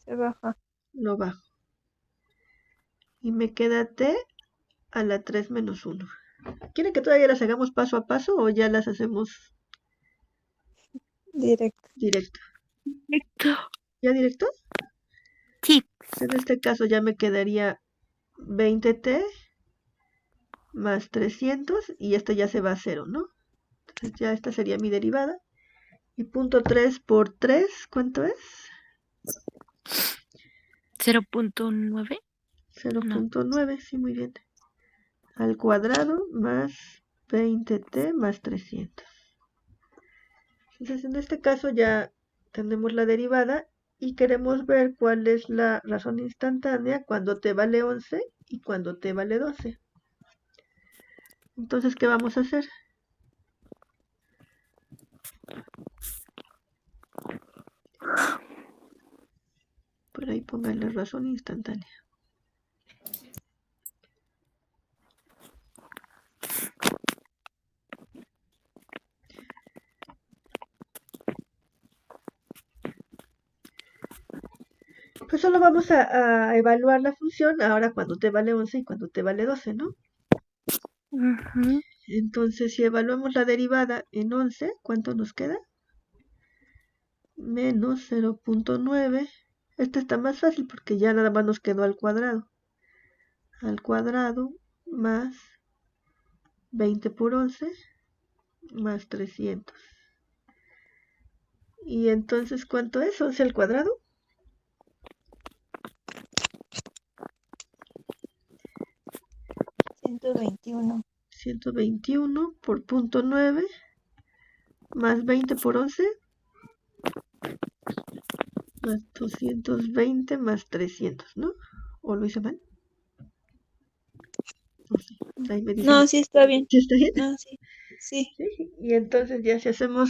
Se baja. Lo bajo. Y me queda t a la 3 menos 1. ¿Quieren que todavía las hagamos paso a paso o ya las hacemos Directo. directo? Perfecto. ¿Ya directo? Sí. En este caso ya me quedaría 20t más 300 y esto ya se va a 0, ¿no? Entonces ya esta sería mi derivada. Y punto 3 por 3, ¿cuánto es? 0.9. 0.9, sí, muy bien. Al cuadrado más 20t más 300. Entonces en este caso ya tenemos la derivada y queremos ver cuál es la razón instantánea cuando t vale 11 y cuando t vale 12. Entonces, ¿qué vamos a hacer? Por ahí pónganle razón instantánea. Pues solo vamos a evaluar la función ahora cuando t vale 11 y cuando t vale 12, ¿no? Ujú. Entonces, si evaluamos la derivada en 11, ¿cuánto nos queda? Menos 0.9. Este está más fácil porque ya nada más nos quedó al cuadrado. Al cuadrado más 20 por 11 más 300. Y entonces, ¿cuánto es? 11 al cuadrado. 121. 121 por punto 9 más 20 por 11 más 220 más 300, ¿no? ¿O lo hice mal? No sé. Ahí me dicen. No, sí está bien. ¿Sí está bien? No, sí. Sí. Sí. Y entonces ya si hacemos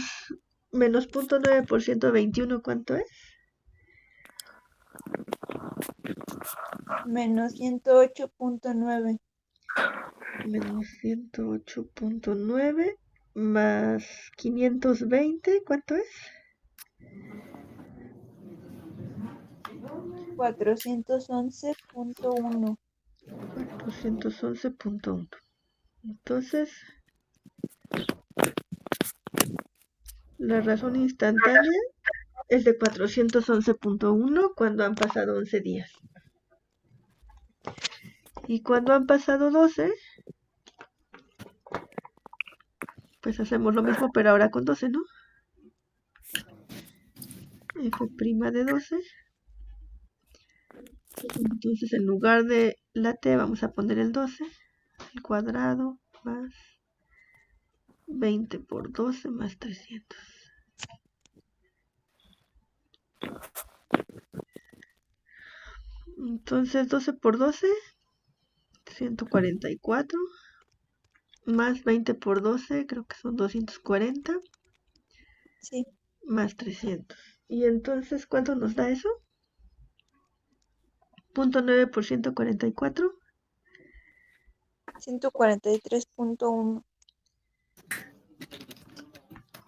menos 0.9 por 121, ¿cuánto es? Menos 108.9. Menos 108.9 más 520, ¿cuánto es? 411.1. 411.1. Entonces, la razón instantánea es de 411.1 cuando han pasado 11 días. Y cuando han pasado 12, pues hacemos lo mismo, pero ahora con 12, ¿no? F' de 12. Entonces, en lugar de la t, vamos a poner el 12 al cuadrado más 20 por 12 más 300. Entonces, 12 por 12, 144. Más 20 por 12, creo que son 240. Sí. Más 300. Y entonces, ¿cuánto nos da eso? 0.9 por 144. 143.1.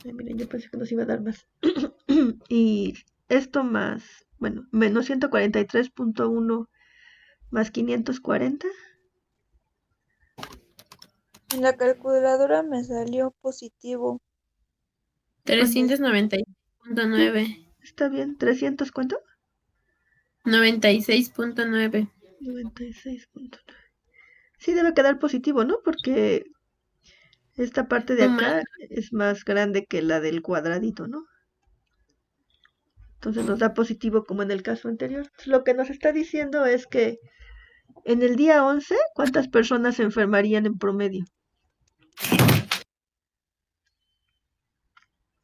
Miren, yo pensé que nos iba a dar más. Y esto más, bueno, menos 143.1 más 540. En la calculadora me salió positivo. 396.9. Está bien, 300, ¿cuánto? 96.9. 96.9. Sí, debe quedar positivo, ¿no? Porque esta parte de Suma. acá es más grande que la del cuadradito, ¿no? Entonces nos da positivo como en el caso anterior. Entonces, lo que nos está diciendo es que en el día 11, ¿cuántas personas se enfermarían en promedio?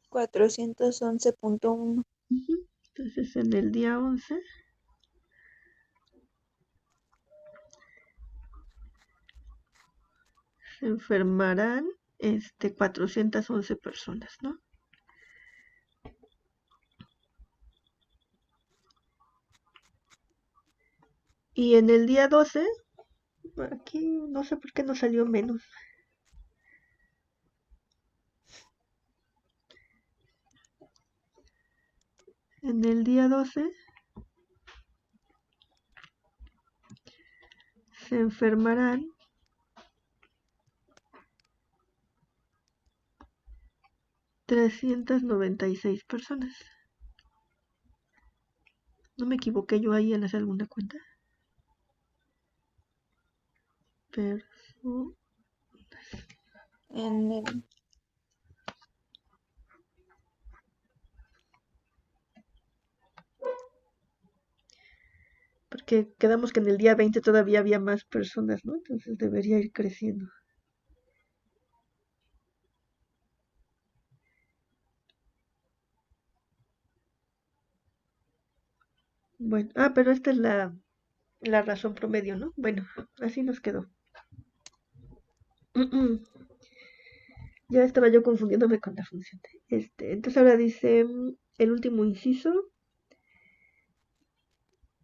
411.1. Entonces en el día 11 se enfermarán 411 personas, ¿no? Y en el día 12, aquí no sé por qué no salió menos. En el día 12 se enfermarán 396 personas. ¿No me equivoqué yo ahí al hacer alguna cuenta? En el Porque quedamos que en el día 20 todavía había más personas, ¿no? Entonces debería ir creciendo. Bueno, pero esta es la razón promedio, ¿no? Bueno, así nos quedó. Ya estaba yo confundiéndome con la función. Entonces ahora dice el último inciso.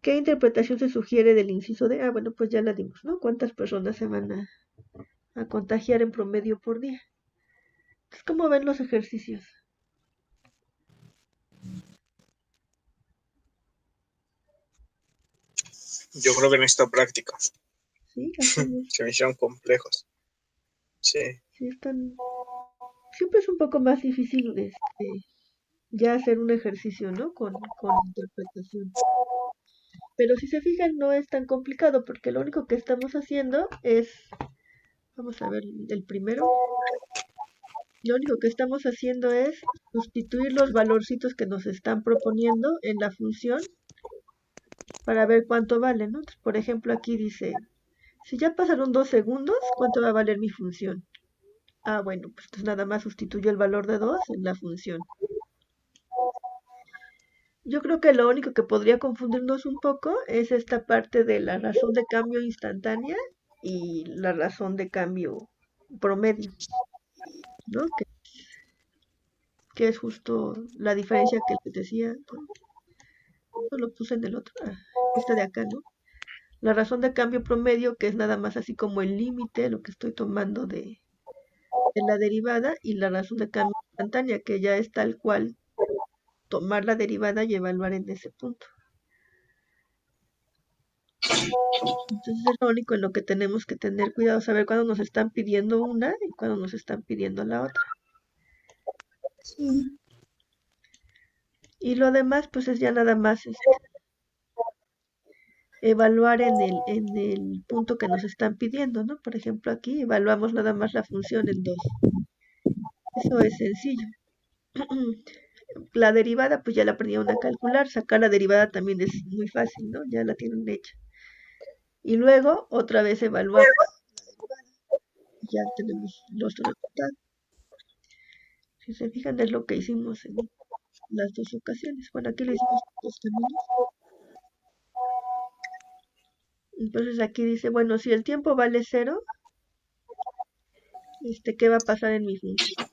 ¿Qué interpretación se sugiere del inciso D? Bueno, pues ya la dimos, ¿no? ¿Cuántas personas se van a contagiar en promedio por día? Entonces, ¿cómo ven los ejercicios? Yo creo que necesito práctica. Sí, así es. Se me hicieron complejos. Sí. Sí, siempre es un poco más difícil ya hacer un ejercicio, ¿no? Con interpretación. Pero si se fijan, no es tan complicado porque lo único que estamos haciendo es, vamos a ver el primero, lo único que estamos haciendo es sustituir los valorcitos que nos están proponiendo en la función para ver cuánto vale, ¿no? Entonces, por ejemplo, aquí dice, si ya pasaron 2 segundos, ¿cuánto va a valer mi función? Bueno, pues entonces nada más sustituyo el valor de 2 en la función. Yo creo que lo único que podría confundirnos un poco es esta parte de la razón de cambio instantánea y la razón de cambio promedio, ¿no? Que es justo la diferencia que les decía. Esto lo puse en el otro, este de acá, ¿no? La razón de cambio promedio, que es nada más así como el límite, lo que estoy tomando de la derivada, y la razón de cambio instantánea, que ya es tal cual tomar la derivada y evaluar en ese punto. Entonces es lo único en lo que tenemos que tener cuidado, saber cuándo nos están pidiendo una y cuándo nos están pidiendo la otra. sí, Y lo demás, pues es ya nada más evaluar en el punto que nos están pidiendo, ¿no? Por ejemplo, aquí evaluamos nada más la función en 2. Eso es sencillo. La derivada, pues ya la aprendieron a calcular. Sacar la derivada también es muy fácil, ¿no? Ya la tienen hecha. Y luego, otra vez evaluamos ya tenemos los resultados. Si se fijan, es lo que hicimos en las dos ocasiones. Bueno, aquí le hicimos dos caminos. Entonces aquí dice, bueno, si el tiempo vale 0, ¿qué va a pasar en mi función?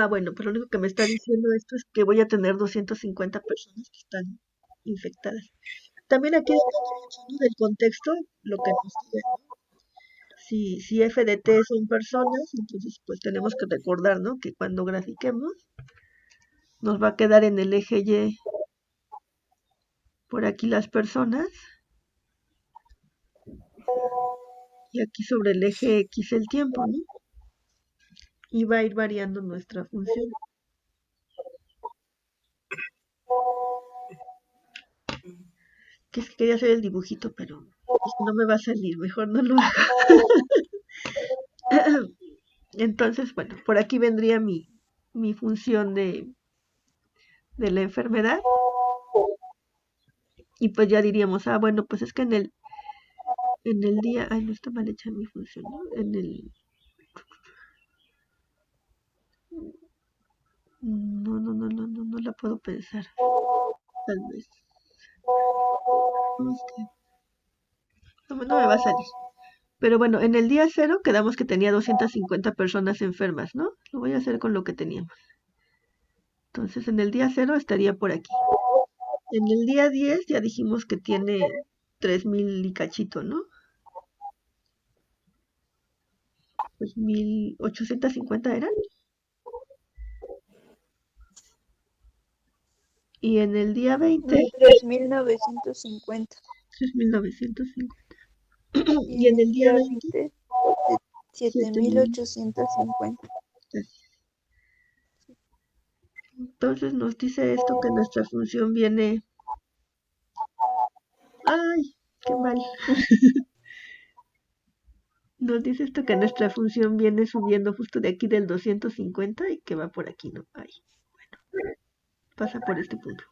Bueno, pues lo único que me está diciendo esto es que voy a tener 250 personas que están infectadas. También aquí depende mucho, ¿no?, del contexto, lo que nos diga, ¿no? Si f de t son personas, entonces pues tenemos que recordar, ¿no?, que cuando grafiquemos nos va a quedar en el eje Y por aquí las personas y aquí sobre el eje X el tiempo, ¿no? Y va a ir variando nuestra función. Que es que quería hacer el dibujito, pero pues no me va a salir, mejor no lo hago. Entonces, bueno, por aquí vendría mi función de de la enfermedad. Y pues ya diríamos, bueno, pues es que en el día, no está mal hecha mi función, ¿no? No la puedo pensar. Tal vez. No me va a salir. Pero bueno, en el día 0 quedamos que tenía 250 personas enfermas, ¿no? Lo voy a hacer con lo que teníamos. Entonces en el día 0 estaría por aquí. En el día 10 ya dijimos que tiene 3000 y cachito, ¿no? Pues 1850 eran. Y en el día 20, 3950. 3950. Y Y en el día 20, 20, 7000. 7850. Entonces nos dice esto que nuestra función viene... ¡Ay! ¡Qué mal! Nos dice esto que nuestra función viene subiendo justo de aquí del 250 y que va por aquí, ¿no? Ay, bueno, pasa por este punto.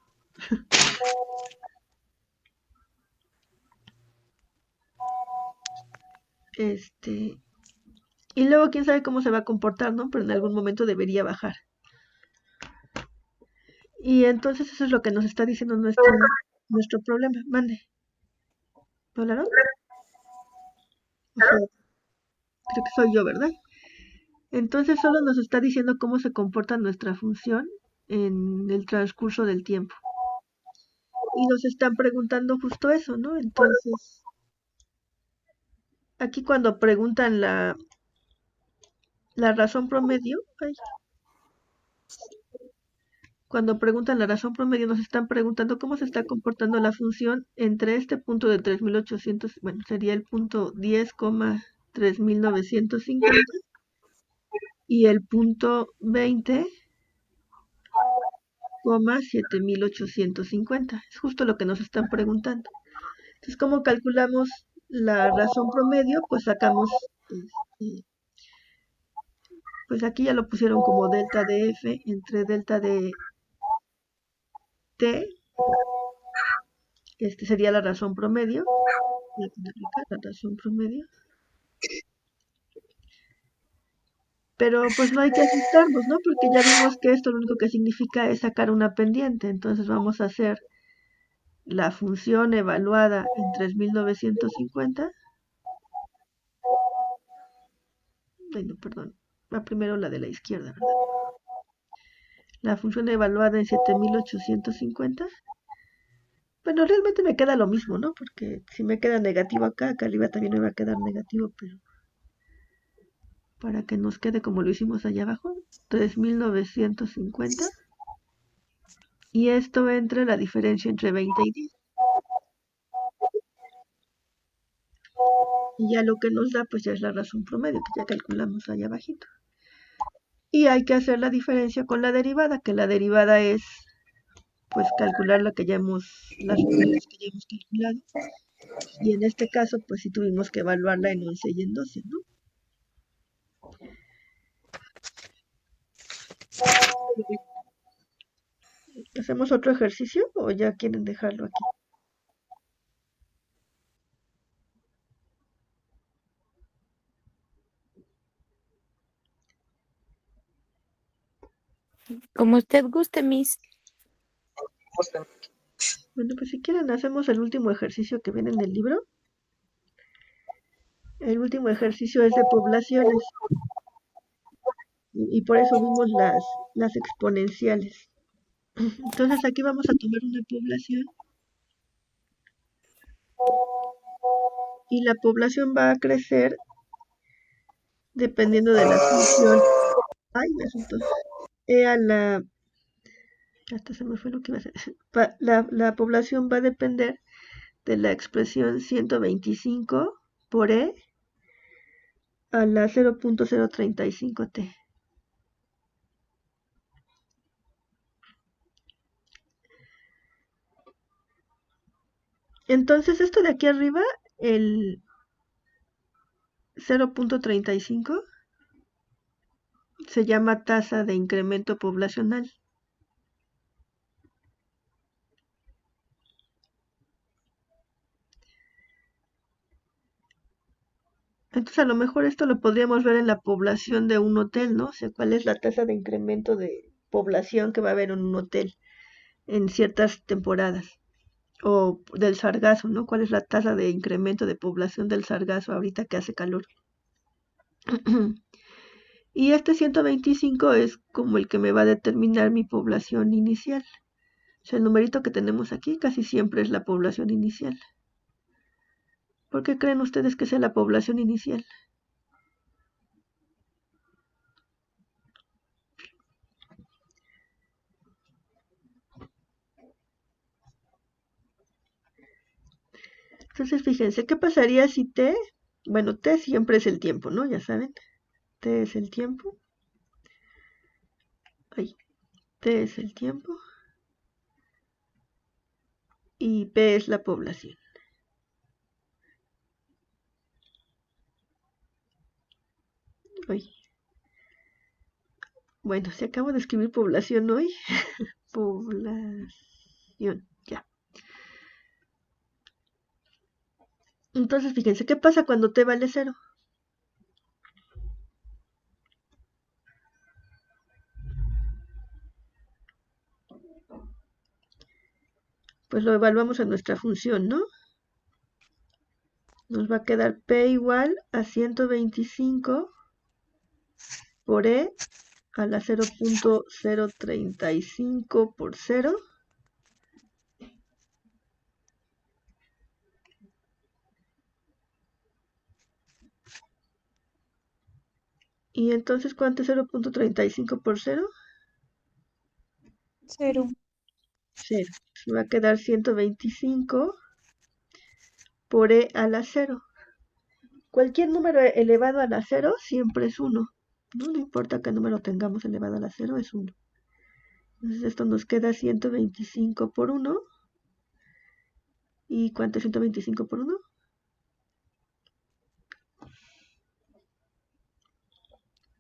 Y luego quién sabe cómo se va a comportar, ¿no? Pero en algún momento debería bajar. Y entonces eso es lo que nos está diciendo nuestro problema. Mande. ¿Me hablaron? O sea, creo que soy yo, ¿verdad? Entonces solo nos está diciendo cómo se comporta nuestra función en el transcurso del tiempo. Y nos están preguntando justo eso, ¿no? Entonces, aquí cuando preguntan la razón promedio, cuando preguntan la razón promedio nos están preguntando cómo se está comportando la función entre este punto de 3800, bueno, sería el punto 10,3950 y el punto 20,7850. Es justo lo que nos están preguntando. Entonces, ¿cómo calculamos la razón promedio? Pues sacamos, pues aquí ya lo pusieron como delta de F entre delta de T. Sería la razón promedio. Voy a ponerle acá la razón promedio. Pero pues no hay que asustarnos, ¿no? Porque ya vimos que esto lo único que significa es sacar una pendiente. Entonces vamos a hacer la función evaluada en 3950. Ay, no, perdón. Va primero la de la izquierda, ¿verdad? La función evaluada en 7850. Bueno, realmente me queda lo mismo, ¿no? Porque si me queda negativo acá arriba también me va a quedar negativo, pero para que nos quede como lo hicimos allá abajo, 3950. Y esto entre la diferencia entre 20 y 10. Y ya lo que nos da, pues ya es la razón promedio, que ya calculamos allá abajito. Y hay que hacer la diferencia con la derivada, que la derivada es, pues, calcular las unidades que ya hemos calculado. Y en este caso, pues sí tuvimos que evaluarla en 11 y en 12, ¿no? ¿Hacemos otro ejercicio o ya quieren dejarlo aquí? Como usted guste, Miss. Bueno, pues si quieren hacemos el último ejercicio que viene en el libro. El último ejercicio es de poblaciones. Y por eso vimos las exponenciales. Entonces aquí vamos a tomar una población. Y la población va a crecer dependiendo de la función. Ay, me asustó. Hasta se me fue lo que iba a hacer. La población va a depender de la expresión 125 por E a la 0.035T. Entonces esto de aquí arriba, el 0.35, se llama tasa de incremento poblacional. Entonces a lo mejor esto lo podríamos ver en la población de un hotel, ¿no? O sea, cuál es la tasa de incremento de población que va a haber en un hotel en ciertas temporadas. O del sargazo, ¿no? ¿Cuál es la tasa de incremento de población del sargazo ahorita que hace calor? Y este 125 es como el que me va a determinar mi población inicial. O sea, el numerito que tenemos aquí casi siempre es la población inicial. ¿Por qué creen ustedes que sea la población inicial? Entonces, fíjense, ¿qué pasaría si T? Bueno, T siempre es el tiempo, ¿no? Ya saben, T es el tiempo. Ay, T es el tiempo. Y P es la población. Ay. Bueno, si acabo de escribir población hoy. Población, ya. Entonces, fíjense, ¿qué pasa cuando T vale 0? Pues lo evaluamos en nuestra función, ¿no? Nos va a quedar P igual a 125 por E a la 0.035 por 0. Y entonces, ¿cuánto es 0.35 por 0? 0. 0. Me va a quedar 125 por E a la 0. Cualquier número elevado a la 0 siempre es 1. No importa qué número tengamos elevado a la 0, es 1. Entonces esto nos queda 125 por 1. ¿Y cuánto es 125 por 1?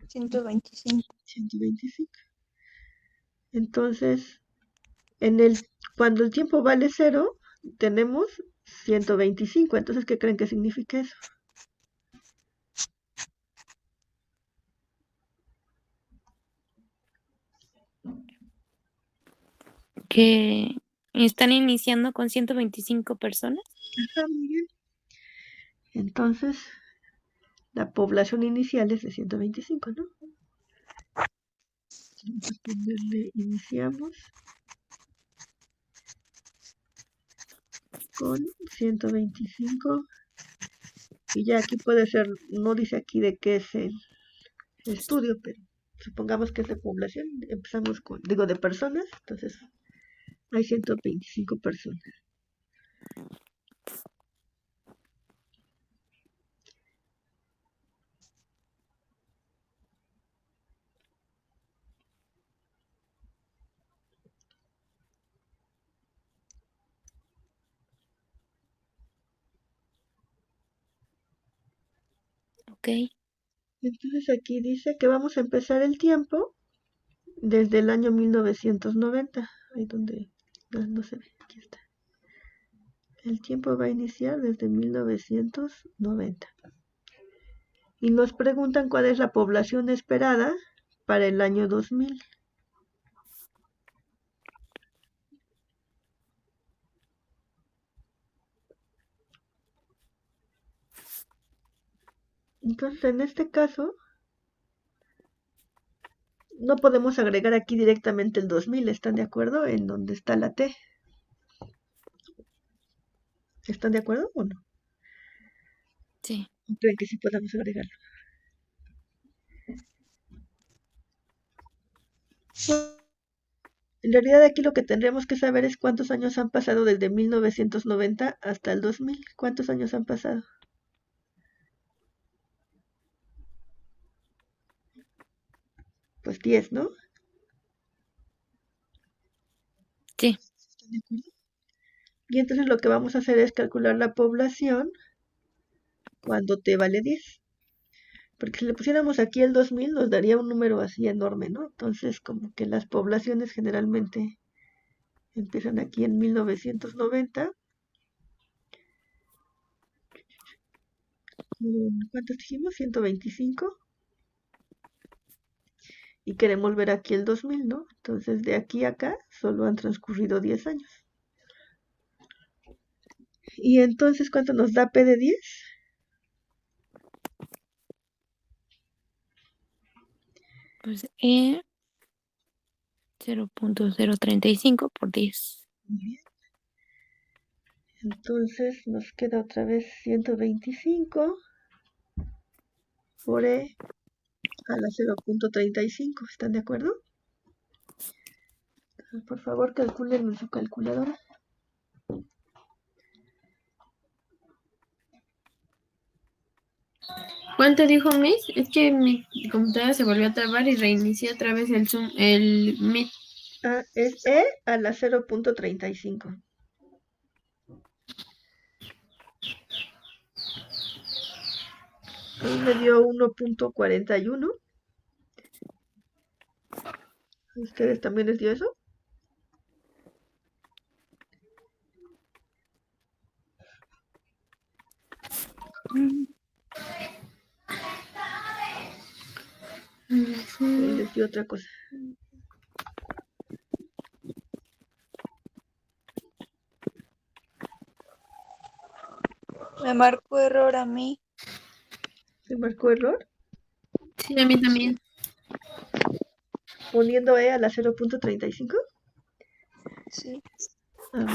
125. 125. Entonces, cuando el tiempo vale 0, tenemos 125. Entonces, ¿qué creen que significa eso? Que están iniciando con 125 personas. Está muy bien. Entonces, la población inicial es de 125, ¿no? Vamos a ponerle, iniciamos con 125. Y ya aquí puede ser, no dice aquí de qué es el estudio, pero supongamos que es de población. Empezamos con, digo, de personas. Entonces, hay 125 personas. Ok. Entonces aquí dice que vamos a empezar el tiempo desde el año 1990. Ahí donde no se ve, aquí está. El tiempo va a iniciar desde 1990. Y nos preguntan cuál es la población esperada para el año 2000. Entonces, en este caso, no podemos agregar aquí directamente el 2000, ¿están de acuerdo? En donde está la T. ¿Están de acuerdo o no? Sí. ¿Creen que sí podamos agregarlo? En realidad aquí lo que tendríamos que saber es cuántos años han pasado desde 1990 hasta el 2000. ¿Cuántos años han pasado? Pues 10, ¿no? Sí. ¿Están de acuerdo? Y entonces lo que vamos a hacer es calcular la población cuando T vale 10. Porque si le pusiéramos aquí el 2000 nos daría un número así enorme, ¿no? Entonces como que las poblaciones generalmente empiezan aquí en 1990 ¿Cuántos dijimos? 125. Y queremos ver aquí el 2000, ¿no? Entonces de aquí a acá solo han transcurrido 10 años. Y entonces, ¿cuánto nos da P de 10? Pues 0.035 por 10. Muy bien. Entonces nos queda otra vez 125 por E a la 0.35. ¿Están de acuerdo? Por favor, calculen en su calculadora. ¿Cuánto dijo Miss? Es que mi computadora se volvió a trabar y reinicié otra vez el Zoom, el Meet. Es E a la 0.35. Ahí me dio 1.41. ¿A ustedes también les dio eso? Ahí les dio otra cosa. Me marcó error a mí. ¿Se marcó error? Sí, a mí también. Poniendo E a la 0.35. Sí. A ver.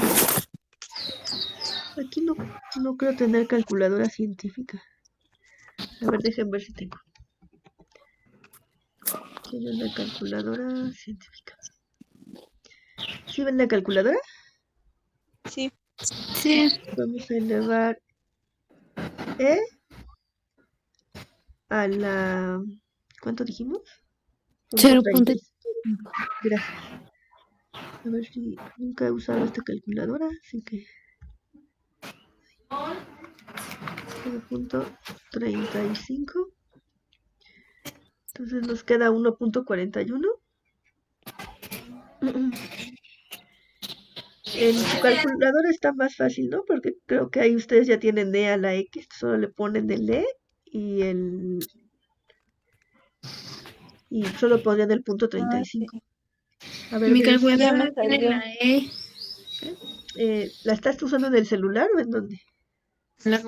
Aquí no creo tener calculadora científica. A ver, dejen ver si tengo. Tiene una calculadora científica. ¿Sí ven la calculadora? Sí. Sí. Vamos a elevar E a la... ¿Cuánto dijimos? 0.35. Gracias. A ver si nunca he usado esta calculadora, así que 0.35. Entonces nos queda 1.41. En su calculadora está más fácil, ¿no? Porque creo que ahí ustedes ya tienen E a la X, solo le ponen el E y solo pondrían el punto 35. A ver, Mi vean, Ya calculadora me tiene salió. la E. ¿la estás usando en el celular o en dónde? La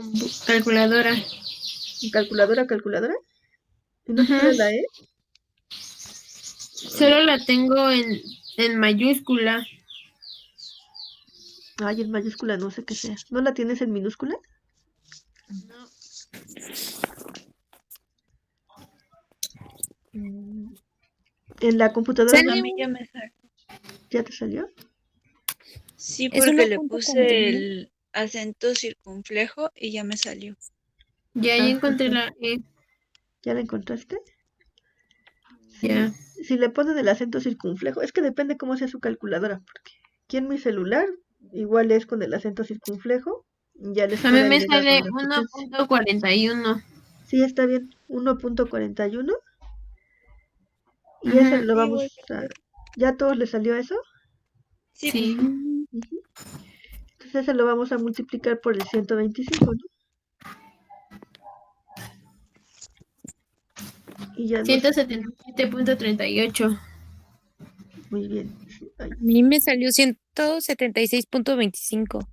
calculadora. ¿En calculadora? ¿Y no te Ujú. sale la E? Solo la tengo en mayúscula. Ay, en mayúscula no sé qué sea. ¿No la tienes en minúscula? En la computadora Sale A no, mí ya me salió. ¿ya te salió? Sí, Es porque le 1.41. puse el acento circunflejo y ya me salió. Ya ahí Ah, encontré ajá. la E. ¿Ya la encontraste? Ya. Si le ponen el acento circunflejo, es que depende cómo sea su calculadora, porque aquí en mi celular igual es con el acento circunflejo, ya les A mí puede me agregar sale una potencia. 1.41. Sí, está bien, 1.41 y eso Ujú. lo Sí, igual vamos que a... usted. ¿Ya a todos les salió eso? Sí. Sí. Ujú. Entonces eso lo vamos a multiplicar por el 125, ¿no? Y ya nos... 177.38. Muy bien. Ay, A mí me salió 176.25.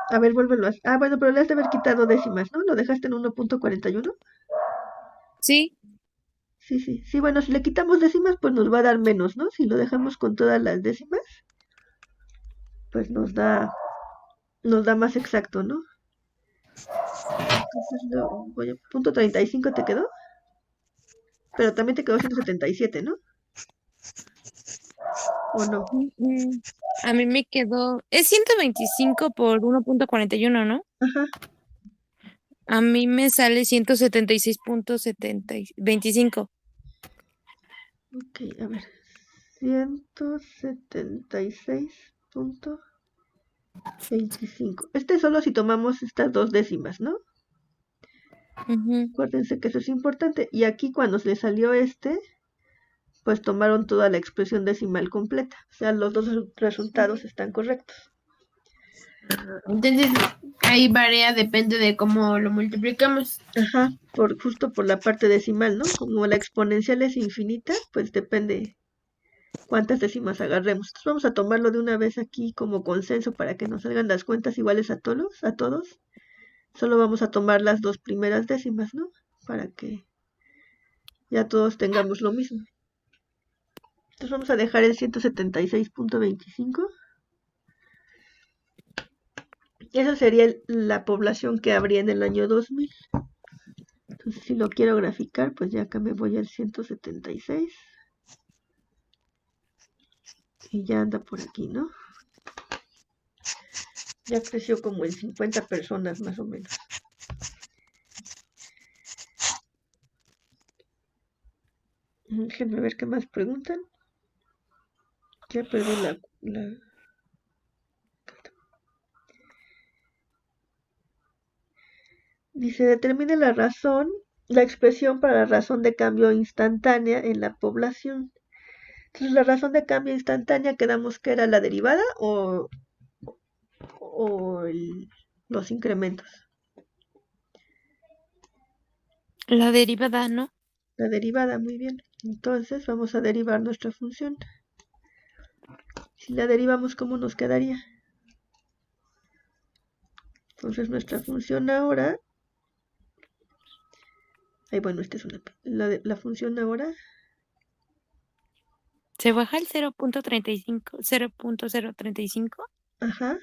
a ver, vuélvelo a... Ah, bueno, pero le has de haber quitado décimas, ¿no? ¿Lo dejaste en 1.41? Sí, Sí, bueno, si le quitamos décimas, pues nos va a dar menos, ¿no? Si lo dejamos con todas las décimas, pues nos da más exacto, ¿no? Entonces, punto 35 te quedó, pero también te quedó 177, ¿no? ¿O no? a mí me quedó, es 125 por 1.41, ¿no? Ajá, A mí me sale 176.25. ok, a ver. 176.25. Este es solo si tomamos estas dos décimas, ¿no? Ujú. Acuérdense que eso es importante. Y aquí cuando se le salió pues tomaron toda la expresión decimal completa. O sea, los dos resultados están correctos. Entonces, ahí varía, depende de cómo lo multiplicamos. Ajá, justo por la parte decimal, ¿no? Como la exponencial es infinita, pues depende cuántas décimas agarremos. Entonces vamos a tomarlo de una vez aquí como consenso para que nos salgan las cuentas iguales a todos. Solo vamos a tomar las dos primeras décimas, ¿no? Para que ya todos tengamos lo mismo. Entonces vamos a dejar el 176.25. Esa sería la población que habría en el año 2000. Entonces si lo quiero graficar, pues ya acá me voy al 176. Y ya anda por aquí, ¿no? Ya creció como en 50 personas más o menos. Déjenme ver qué más preguntan. Ya perdí la... Dice, determine la expresión para la razón de cambio instantánea en la población. Entonces, la razón de cambio instantánea quedamos que era la derivada o los incrementos. La derivada, ¿no? La derivada, muy bien. Entonces, vamos a derivar nuestra función. Si la derivamos, ¿cómo nos quedaría? Entonces, nuestra función ahora... bueno, esta es la función ahora... Se baja el 0.35, 0.035. Ajá.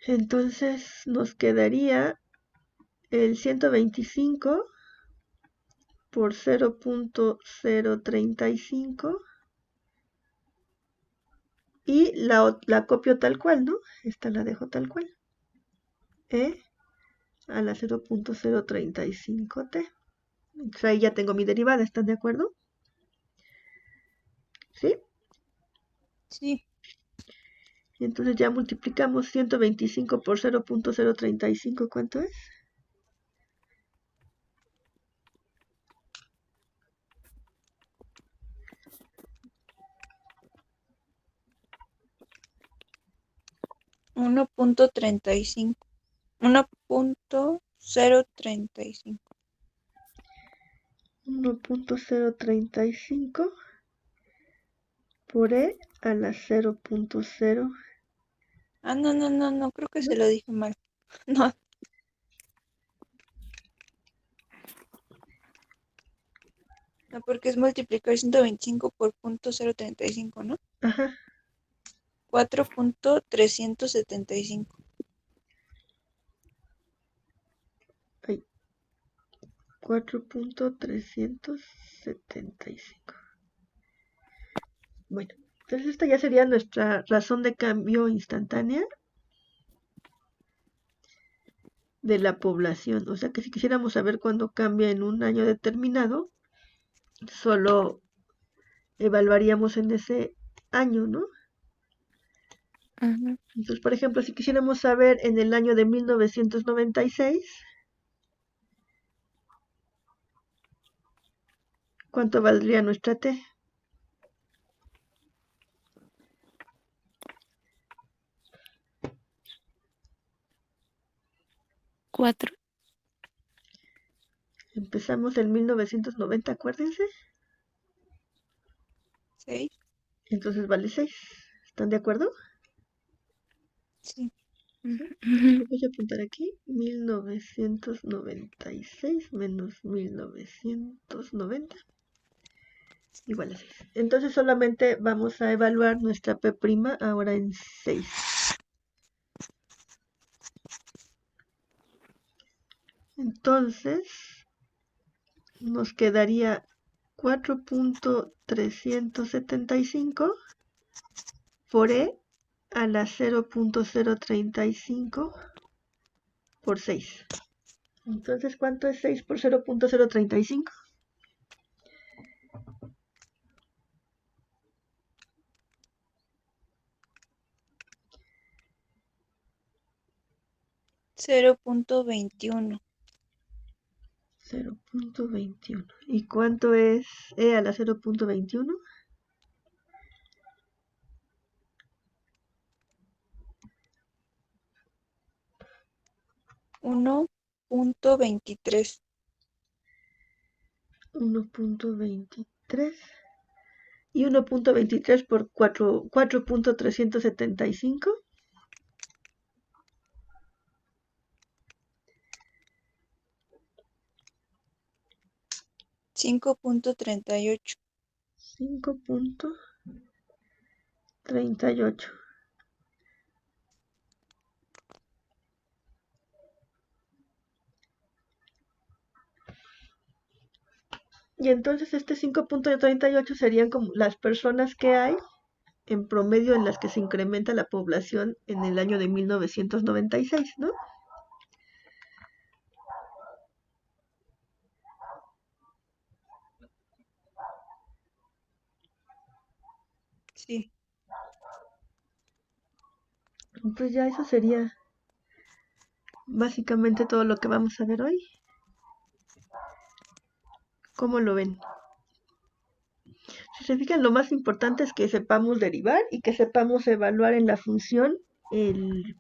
Entonces nos quedaría el 125 por 0.035 y la copio tal cual, ¿no? Esta la dejo tal cual. A la 0.035t. Entonces ahí ya tengo mi derivada, ¿están de acuerdo? ¿Sí? Sí. Y entonces ya multiplicamos 125 por 0.035, ¿cuánto es? Uno punto 35. 1.035. 1.035 por e a la 0.0. Ah, no, creo que se lo dije mal. No. No, porque es multiplicar 125 por 0.035, ¿no? Ajá. 4.375. Ay, 4.375. Bueno, entonces esta ya sería nuestra razón de cambio instantánea de la población. O sea que si quisiéramos saber cuándo cambia en un año determinado, solo evaluaríamos en ese año, ¿no? Ujú. Entonces, por ejemplo, si quisiéramos saber en el año de 1996, ¿cuánto valdría nuestra T? Cuatro. Empezamos en 1990, acuérdense. 6. Entonces vale 6. ¿Están de acuerdo? Sí. Ujú. Voy a apuntar aquí 1996 menos 1990 igual a 6. Entonces solamente vamos a evaluar nuestra P' ahora en 6. Entonces nos quedaría 4.375 por E a la 0.035 por 6. Entonces, ¿cuánto es 6 por 0.035? 0.21. 0.21. ¿Y cuánto es E a la 0.21? 1.23. 1.23 y 1.23 por 4.375. 5.38. 5.38. Y entonces este 5.38 serían como las personas que hay en promedio en las que se incrementa la población en el año de 1996, ¿no? Sí. Pues ya eso sería básicamente todo lo que vamos a ver hoy. ¿Cómo lo ven? Si se fijan, lo más importante es que sepamos derivar y que sepamos evaluar en la función el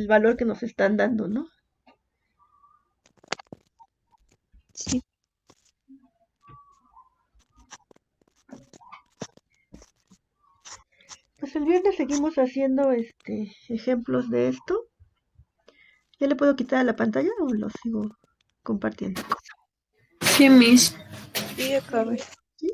valor que nos están dando, ¿no? Sí. Pues el viernes seguimos haciendo ejemplos de esto. ¿Ya le puedo quitar a la pantalla o lo sigo compartiendo? Sí, Miss. Sí, acabe. ¿Sí?